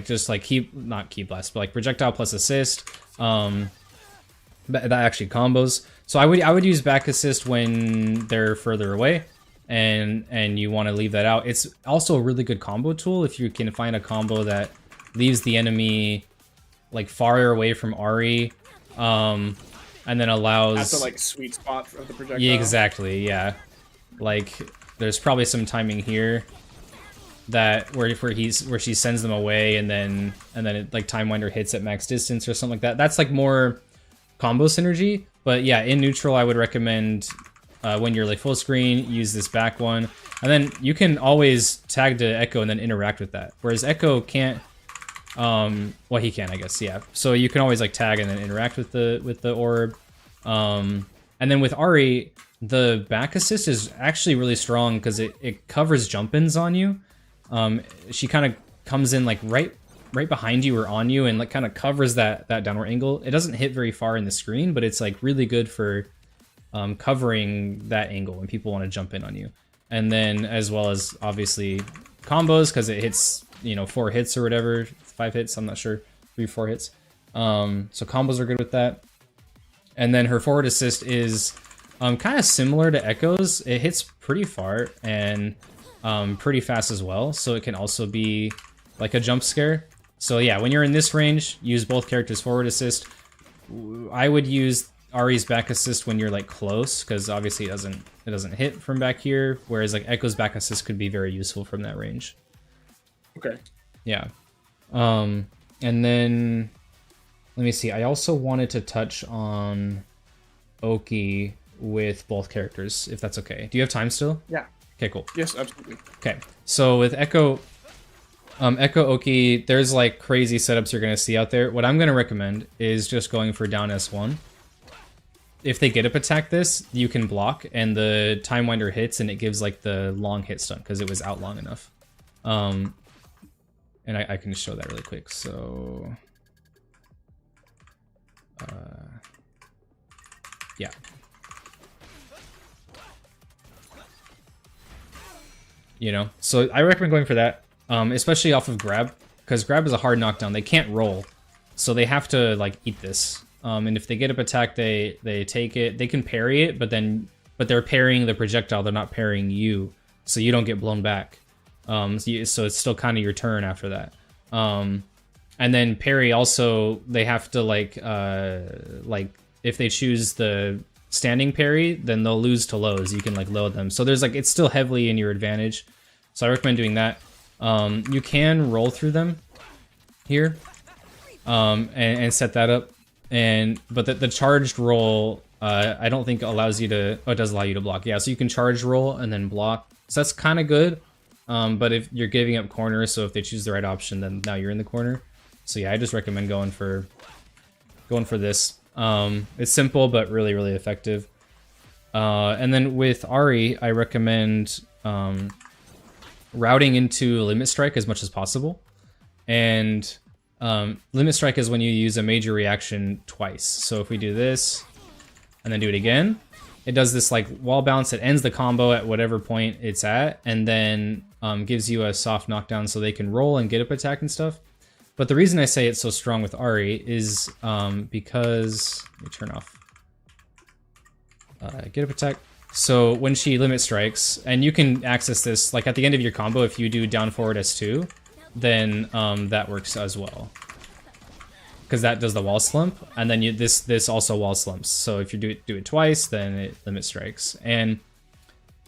Speaker 1: just like not key blast, but like projectile plus assist. That actually combos. So I would use back assist when they're further away, and you want to leave that out. It's also a really good combo tool if you can find a combo that leaves the enemy like far away from Ari, and then allows
Speaker 2: that's the like sweet spot of the projectile.
Speaker 1: Yeah, exactly. Yeah, like there's probably some timing here that where she sends them away, and then it like time winder hits at max distance or something like that. That's like more combo synergy. But yeah, in neutral, I would recommend when you're like full screen, use this back one, and then you can always tag to Echo and then interact with that. Whereas Echo can't. Well, he can, I guess. Yeah. So you can always like tag and then interact with the orb. And then with Ari, the back assist is actually really strong because it covers jump-ins on you. She kind of comes in like right behind you or on you and like kind of covers that downward angle. It doesn't hit very far in the screen, but it's like really good for covering that angle when people want to jump in on you. And then as well as obviously combos, because it hits, 4 hits or whatever, 5 hits, I'm not sure, 3-4 hits. So combos are good with that. And then her forward assist is kind of similar to Echo's. It hits pretty far and pretty fast as well, so it can also be like a jump scare. So yeah, when you're in this range, use both characters' forward assist. I would use Ari's back assist when you're like close, because obviously it doesn't hit from back here, whereas like Echo's back assist could be very useful from that range.
Speaker 2: Okay.
Speaker 1: Yeah. And then let me see. I also wanted to touch on Oki with both characters, if that's okay. Do you have time still?
Speaker 2: Yeah.
Speaker 1: Okay, cool.
Speaker 2: Yes, absolutely.
Speaker 1: Okay, so with Echo Oki, there's like crazy setups you're gonna see out there. What I'm gonna recommend is just going for down S1. If they get up attack this, you can block, and the time winder hits, and it gives like the long hit stun because it was out long enough. And I can just show that really quick. So, yeah. you know. So I recommend going for that, especially off of grab, because grab is a hard knockdown. They can't roll, so they have to like eat this. And if they get up attack, they take it. They can parry it, but they're parrying the projectile. They're not parrying you, so you don't get blown back. So it's still kind of your turn after that. And then parry also, they have to like if they choose the standing parry, then they'll lose to lows. You can like load them. So there's like, it's still heavily in your advantage. So I recommend doing that. You can roll through them here, and set that up. But the charged roll, I don't think allows you to, oh, it does allow you to block. Yeah, so you can charge roll and then block. So that's kind of good. But if you're giving up corners, so if they choose the right option, then now you're in the corner. So yeah, I just recommend going for this. It's simple, but really, really effective. And then with Ari, I recommend routing into Limit Strike as much as possible. And Limit Strike is when you use a major reaction twice. So if we do this, and then do it again, it does this like wall bounce. It ends the combo at whatever point it's at, and then gives you a soft knockdown so they can roll and get up attack and stuff. But the reason I say it's so strong with Ari is because, let me turn off get up attack. So when she limit strikes, and you can access this like at the end of your combo, if you do down forward S2, then that works as well, because that does the wall slump, and then this also wall slumps. So if you do it twice, then it limit strikes. And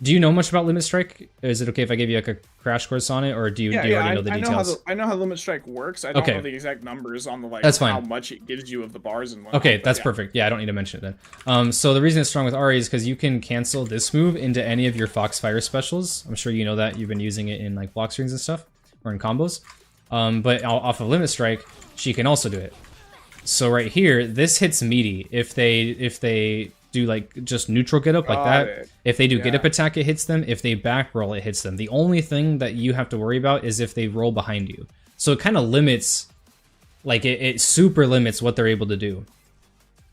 Speaker 1: do you know much about limit strike? Is it okay if I give you like a crash course on it, or do you already know the details?
Speaker 2: I know how limit strike works. I don't know the exact numbers on the like
Speaker 1: that's fine.
Speaker 2: How much it gives you of the bars and whatnot.
Speaker 1: Okay, that's perfect. Yeah, I don't need to mention it then. So the reason it's strong with Ari is because you can cancel this move into any of your Foxfire specials. I'm sure you know that. You've been using it in like block strings and stuff, or in combos. But off of limit strike, she can also do it. So right here, this hits meaty. If they do like just neutral get up like that, if they do get up attack, it hits them. If they back roll, it hits them. The only thing that you have to worry about is if they roll behind you. So it kind of limits, like it super limits what they're able to do.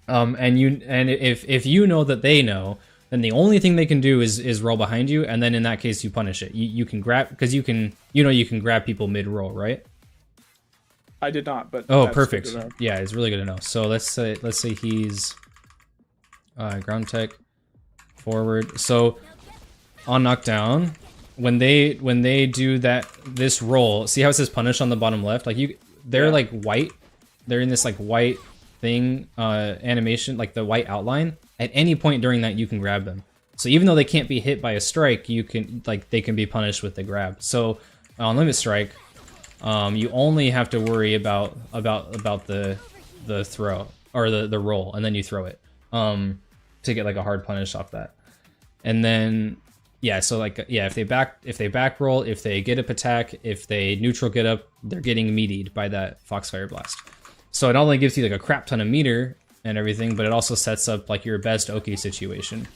Speaker 1: And if you know that they know, then the only thing they can do is roll behind you, and then in that case you punish it. You can grab, because you can grab people mid roll, right?
Speaker 2: I did not, but
Speaker 1: oh, perfect. Yeah, it's really good to know. So let's say he's ground tech forward. So on knockdown, when they do this roll, see how it says punish on the bottom left? Like they're like white. They're in this like white thing animation, like the white outline. At any point during that, you can grab them. So even though they can't be hit by a strike, you can they can be punished with the grab. So on limit strike, you only have to worry about the throw or the roll, and then you throw it to get like a hard punish off that. And then yeah, so like yeah, if they back roll, if they get up attack, if they neutral get up, they're getting meatied by that Foxfire Blast. So it not only gives you like a crap ton of meter and everything, but it also sets up like your best Oki situation.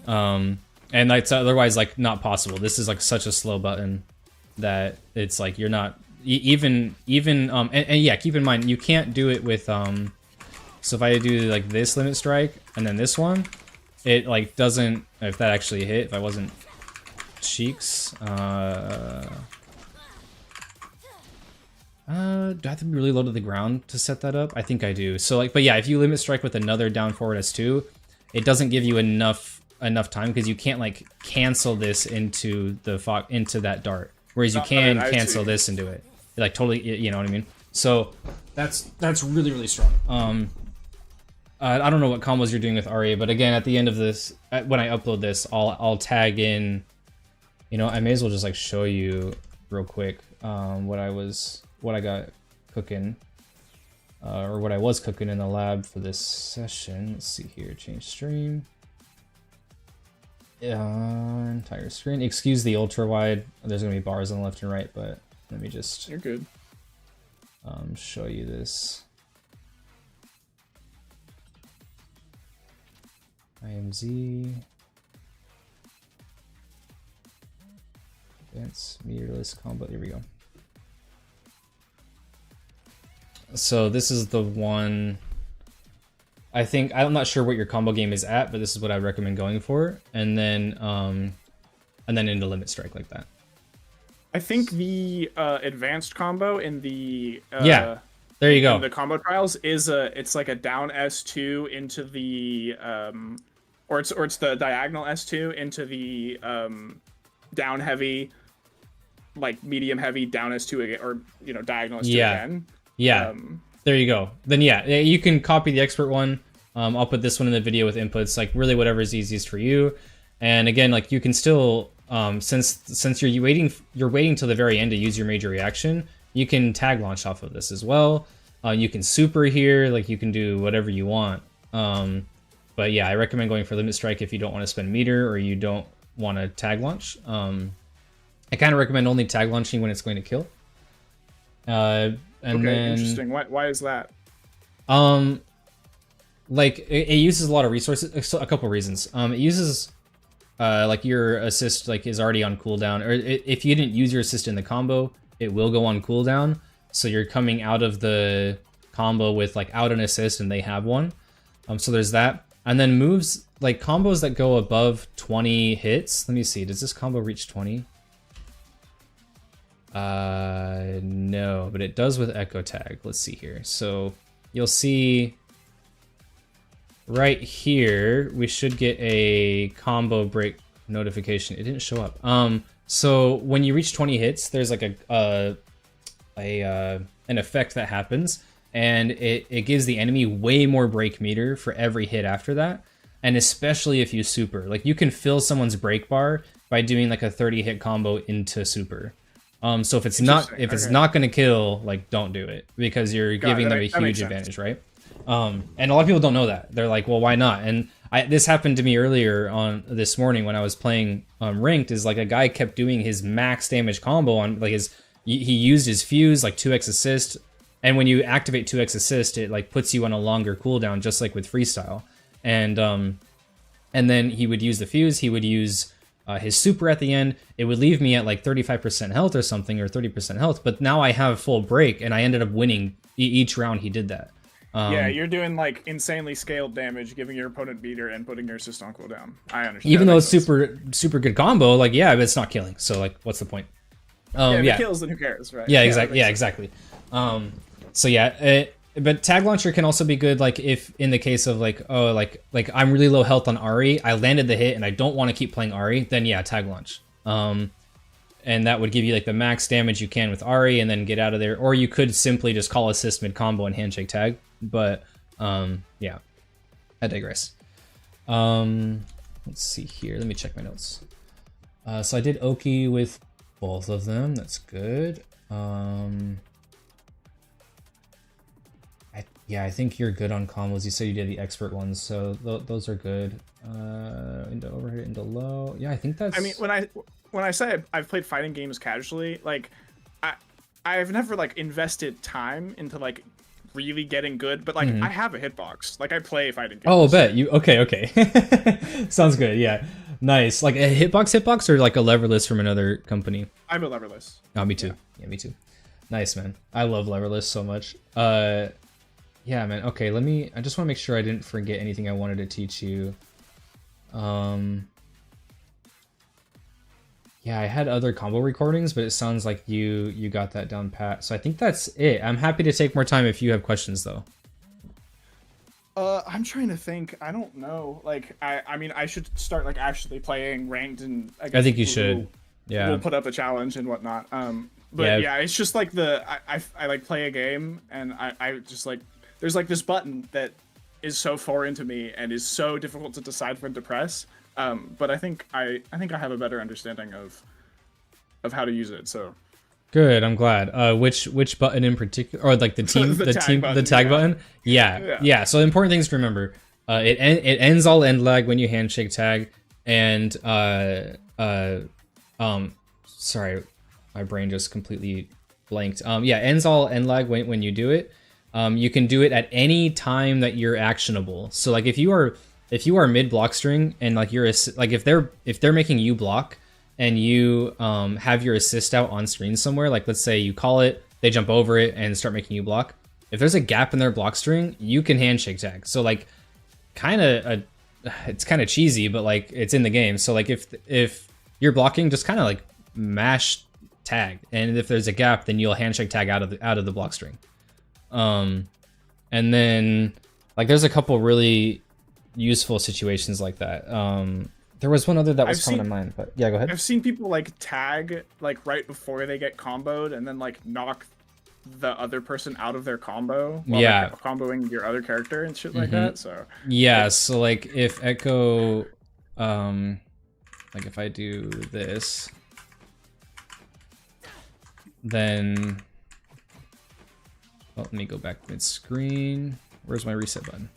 Speaker 1: And that's otherwise like not possible. This is like such a slow button that it's like you're not even and yeah, keep in mind you can't do it with so if I do like this limit strike and then this one, it like doesn't, if that actually hit, if I wasn't cheeks, do I have to be really low to the ground to set that up? I think I do. So like, but yeah, if you limit strike with another down forward S2, it doesn't give you enough time, because you can't like cancel this into that dart, whereas you can cancel this into it. Like totally, you know what I mean? So that's really, really strong. I don't know what combos you're doing with Ari, but again, at the end of this, when I upload this, I'll tag in, you know, I may as well just like show you real quick what I got cooking, or what I was cooking in the lab for this session. Let's see here, change stream. Entire screen. Excuse the ultra wide. There's gonna be bars on the left and right, but let me just.
Speaker 2: You're good.
Speaker 1: Show you this. IMZ. Advanced meterless combo. Here we go. So this is the one. I think, I'm not sure what your combo game is at, but this is what I recommend going for. And then and then into limit strike like that.
Speaker 2: I think the advanced combo in the
Speaker 1: yeah, there you go.
Speaker 2: The combo trials is it's like a down S2 into the or it's the diagonal S2 into the down heavy, like medium heavy, down S2 again, or diagonal S2 again.
Speaker 1: Yeah. There you go. Then yeah, you can copy the expert one. I'll put this one in the video with inputs, like really whatever is easiest for you. And again, like you can still since you're waiting till the very end to use your major reaction, you can tag launch off of this as well. You can super here, like you can do whatever you want. But yeah, I recommend going for limit strike if you don't want to spend meter or you don't want to tag launch. I kind of recommend only tag launching when it's going to kill. And
Speaker 2: okay,
Speaker 1: then,
Speaker 2: interesting. Why is that?
Speaker 1: Like it uses a lot of resources. So a couple reasons. It uses like your assist like is already on cooldown, or if you didn't use your assist in the combo, it will go on cooldown. So you're coming out of the combo with like out an assist, and they have one. So there's that. And then moves like combos that go above 20 hits. Let me see. Does this combo reach 20? No, but it does with Echo Tag. Let's see here. So you'll see right here, we should get a combo break notification. It didn't show up. So when you reach 20 hits, there's like an effect that happens, and it gives the enemy way more break meter for every hit after that. And especially if you super, like you can fill someone's break bar by doing like a 30 hit combo into super. So if it's not going to kill, like don't do it, because you're giving them a huge advantage, right? And a lot of people don't know that. They're like, well, why not? And this happened to me earlier on this morning when I was playing ranked. Is like a guy kept doing his max damage combo on like he used his fuse, like 2x assist, and when you activate 2x assist, it like puts you on a longer cooldown, just like with freestyle. And then he would use the fuse. He would use his super at the end. It would leave me at like 35% health or something, or 30% health. But now I have full break, and I ended up winning each round he did that.
Speaker 2: Yeah, you're doing like insanely scaled damage, giving your opponent meter and putting your assist on cooldown. I understand.
Speaker 1: Even though it's super good combo, like yeah, but it's not killing. So like, what's the point?
Speaker 2: If it kills, then who cares, right?
Speaker 1: Yeah, exactly. Yeah, exactly. So yeah, but tag launcher can also be good, like if in the case of like like I'm really low health on Ari, I landed the hit and I don't want to keep playing Ari, then yeah, tag launch. And that would give you like the max damage you can with Ari and then get out of there. Or you could simply just call assist mid combo and handshake tag. But yeah, I digress. Let's see here. Let me check my notes. So I did Oki with both of them. That's good. I think you're good on combos. You said you did the expert ones, so those are good. Into overhit, into low. Yeah, I think that's.
Speaker 2: I mean, when I say I've played fighting games casually, like I've never like invested time into like really getting good, but like I have a hitbox. Like I play fighting games.
Speaker 1: Oh, bet you. Okay. Sounds good. Yeah, nice. Like a hitbox, or like a leverless from another company.
Speaker 2: I'm a leverless.
Speaker 1: Oh, me too. Yeah, me too. Nice, man. I love leverless so much. Yeah, man. Okay, I just want to make sure I didn't forget anything I wanted to teach you. Yeah, I had other combo recordings, but it sounds like you got that down pat. So I think that's it. I'm happy to take more time if you have questions, though.
Speaker 2: I'm trying to think. I don't know. Like, I mean, I should start like actually playing ranked, and
Speaker 1: I think you should. Yeah,
Speaker 2: we'll put up a challenge and whatnot. But yeah, it's just like I like play a game, and I just like there's like this button that is so foreign to me and is so difficult to decide when to press. But I think I have a better understanding of how to use it. So
Speaker 1: good. I'm glad. Which button in particular, or like the team, the tag button? Yeah. So important things to remember. It ends all end lag when you handshake tag, and sorry, my brain just completely blanked. Ends all end lag when you do it. You can do it at any time that you're actionable. So like if you are mid block string and like if they're making you block and you have your assist out on screen somewhere, like let's say you call it, they jump over it and start making you block. If there's a gap in their block string, you can handshake tag. So like it's kind of cheesy, but like it's in the game. So like if you're blocking, just kind of like mash tag, and if there's a gap, then you'll handshake tag out of the block string. And then like there's a couple really useful situations like that. There was one other that was coming to mind, but yeah, go ahead.
Speaker 2: I've seen people like tag like right before they get comboed and then like knock the other person out of their combo while they're comboing your other character and shit like that. So
Speaker 1: yeah, so like if Echo like if I do this, then let me go back mid screen. Where's my reset button?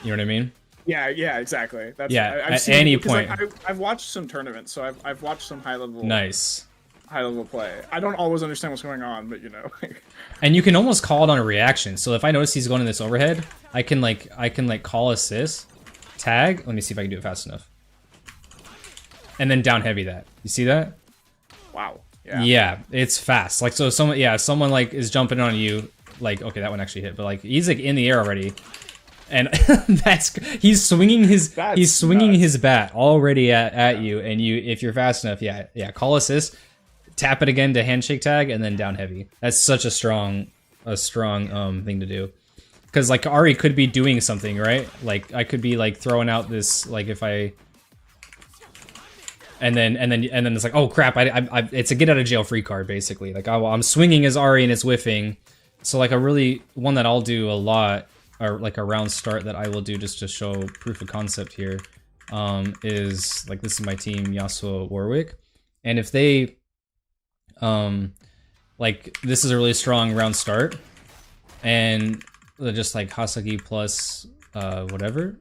Speaker 1: You know what I mean?
Speaker 2: Yeah, exactly. That's,
Speaker 1: yeah,
Speaker 2: I've
Speaker 1: at
Speaker 2: seen,
Speaker 1: any point.
Speaker 2: Like, I've watched some tournaments, so I've watched some high level play. I don't always understand what's going on, but you know.
Speaker 1: And you can almost call it on a reaction. So if I notice he's going in this overhead, I can call assist, tag. Let me see if I can do it fast enough. And then down heavy that. You see that?
Speaker 2: Wow.
Speaker 1: Yeah, it's fast. Like so someone like is jumping on you, like okay, that one actually hit, but like he's like in the air already. And he's swinging his bat already at you, and if you're fast enough, call assist, tap it again to handshake tag, and then down heavy. That's such a strong thing to do, because like Ari could be doing something, right? Like I could be like throwing out this, like if I and then it's like, oh crap, I it's a get out of jail free card basically. Like I'm swinging as Ari and it's whiffing. So like one that I'll do a lot, or like a round start that I will do just to show proof of concept here, is like, this is my team Yasuo Warwick, and if they like this is a really strong round start, and they're just like Hasagi plus whatever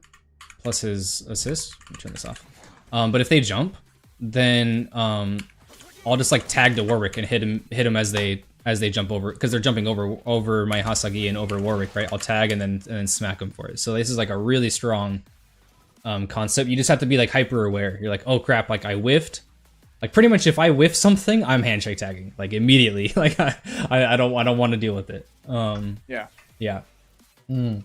Speaker 1: plus his assist. Let me turn this off. But if they jump, then I'll just like tag to Warwick and hit him as they jump over, because they're jumping over my Hasagi and over Warwick, right? I'll tag and then smack them for it. So this is like a really strong concept. You just have to be like hyper aware. You're like, oh crap, like I whiffed. Like pretty much if I whiff something, I'm handshake tagging like immediately. Like I don't want to deal with it. Yeah. Did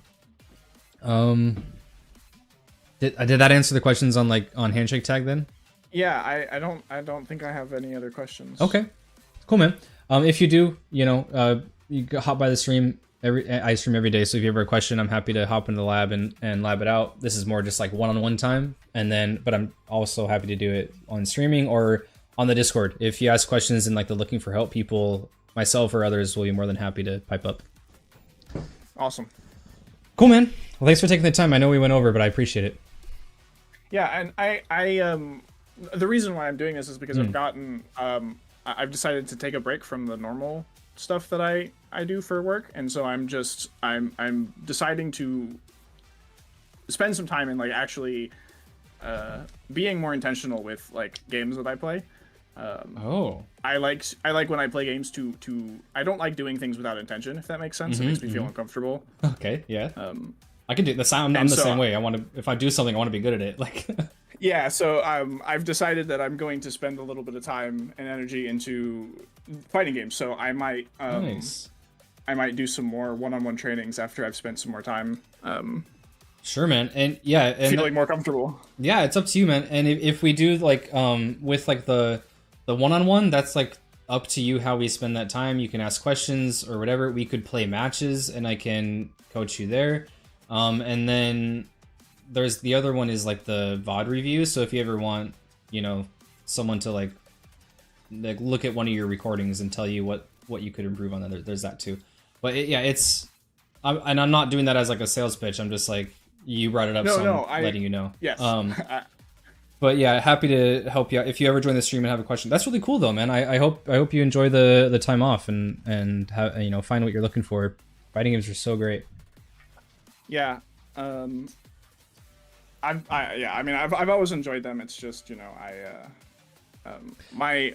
Speaker 1: that answer the questions on handshake tag then?
Speaker 2: Yeah, I don't think I have any other questions.
Speaker 1: Okay, cool, man. If you do, you hop by the stream. I stream every day, so if you ever have a question, I'm happy to hop into the lab and lab it out. This is more just like one-on-one time, but I'm also happy to do it on streaming or on the Discord. If you ask questions and like the looking for help people, myself or others will be more than happy to pipe up.
Speaker 2: Awesome.
Speaker 1: Cool, man. Well, thanks for taking the time. I know we went over, but I appreciate it.
Speaker 2: Yeah, and I the reason why I'm doing this is because I've decided to take a break from the normal stuff that I do for work, and so I'm deciding to spend some time in like actually being more intentional with like games that I play. I like when I play games to I don't like doing things without intention, if that makes sense. It makes me feel uncomfortable.
Speaker 1: Okay, yeah. I can do the sound. I'm the same way. If I do something, I want to be good at it. Like
Speaker 2: yeah, so I've decided that I'm going to spend a little bit of time and energy into fighting games. So I might I might do some more one-on-one trainings after I've spent some more time.
Speaker 1: Sure, man, and
Speaker 2: feeling more comfortable.
Speaker 1: Yeah, it's up to you, man. And if we do like with like the one-on-one, that's like up to you how we spend that time. You can ask questions or whatever. We could play matches, and I can coach you there. And then there's the other one is like the VOD review. So if you ever want, someone to like look at one of your recordings and tell you what you could improve on that, there's that too. But I'm not doing that as like a sales pitch. I'm just like, you brought it up, I'm letting you know.
Speaker 2: Yes.
Speaker 1: But yeah, happy to help you out. If you ever join the stream and have a question, that's really cool though, man. I hope you enjoy the time off and have, find what you're looking for. Fighting games are so great.
Speaker 2: Yeah. I've always enjoyed them. It's just, my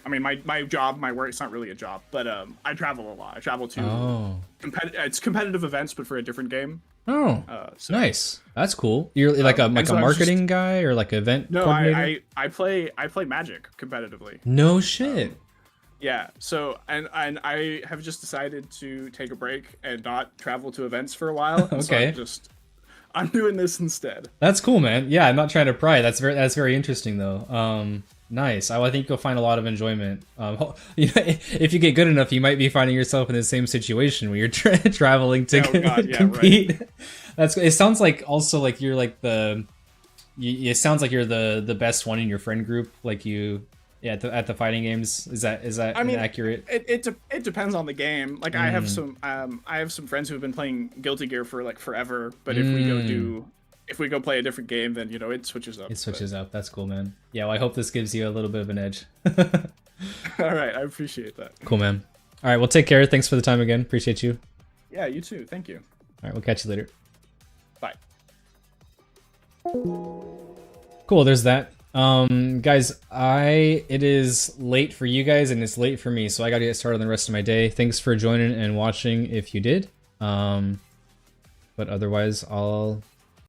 Speaker 2: job, my work, it's not really a job, but I travel a lot. I travel to it's competitive events, but for a different game.
Speaker 1: Nice. That's cool. You're like a marketing guy or like event coordinator?
Speaker 2: I play Magic competitively.
Speaker 1: No shit.
Speaker 2: Yeah. So and I have just decided to take a break and not travel to events for a while.
Speaker 1: Okay.
Speaker 2: So I'm doing this instead.
Speaker 1: That's cool, man. Yeah, I'm not trying to pry. That's very interesting though. Nice. I think you'll find a lot of enjoyment. You know, if you get good enough, you might be finding yourself in the same situation where you're traveling to compete. Right. That's. It sounds like also like you're like it sounds like you're the best one in your friend group. Like you, yeah, at the fighting games. Is that accurate?
Speaker 2: It depends on the game. Like I have some friends who have been playing Guilty Gear for like forever. But if we go play a different game, then, you know, it switches up.
Speaker 1: It switches up. That's cool, man. Yeah, well, I hope this gives you a little bit of an edge.
Speaker 2: All right, I appreciate that.
Speaker 1: Cool, man. All right, well, take care. Thanks for the time again. Appreciate you.
Speaker 2: Yeah, you too. Thank you.
Speaker 1: All right, we'll catch you later.
Speaker 2: Bye.
Speaker 1: Cool, there's that. Guys, it is late for you guys and it's late for me, so I gotta get started on the rest of my day. Thanks for joining and watching if you did. But otherwise, I'll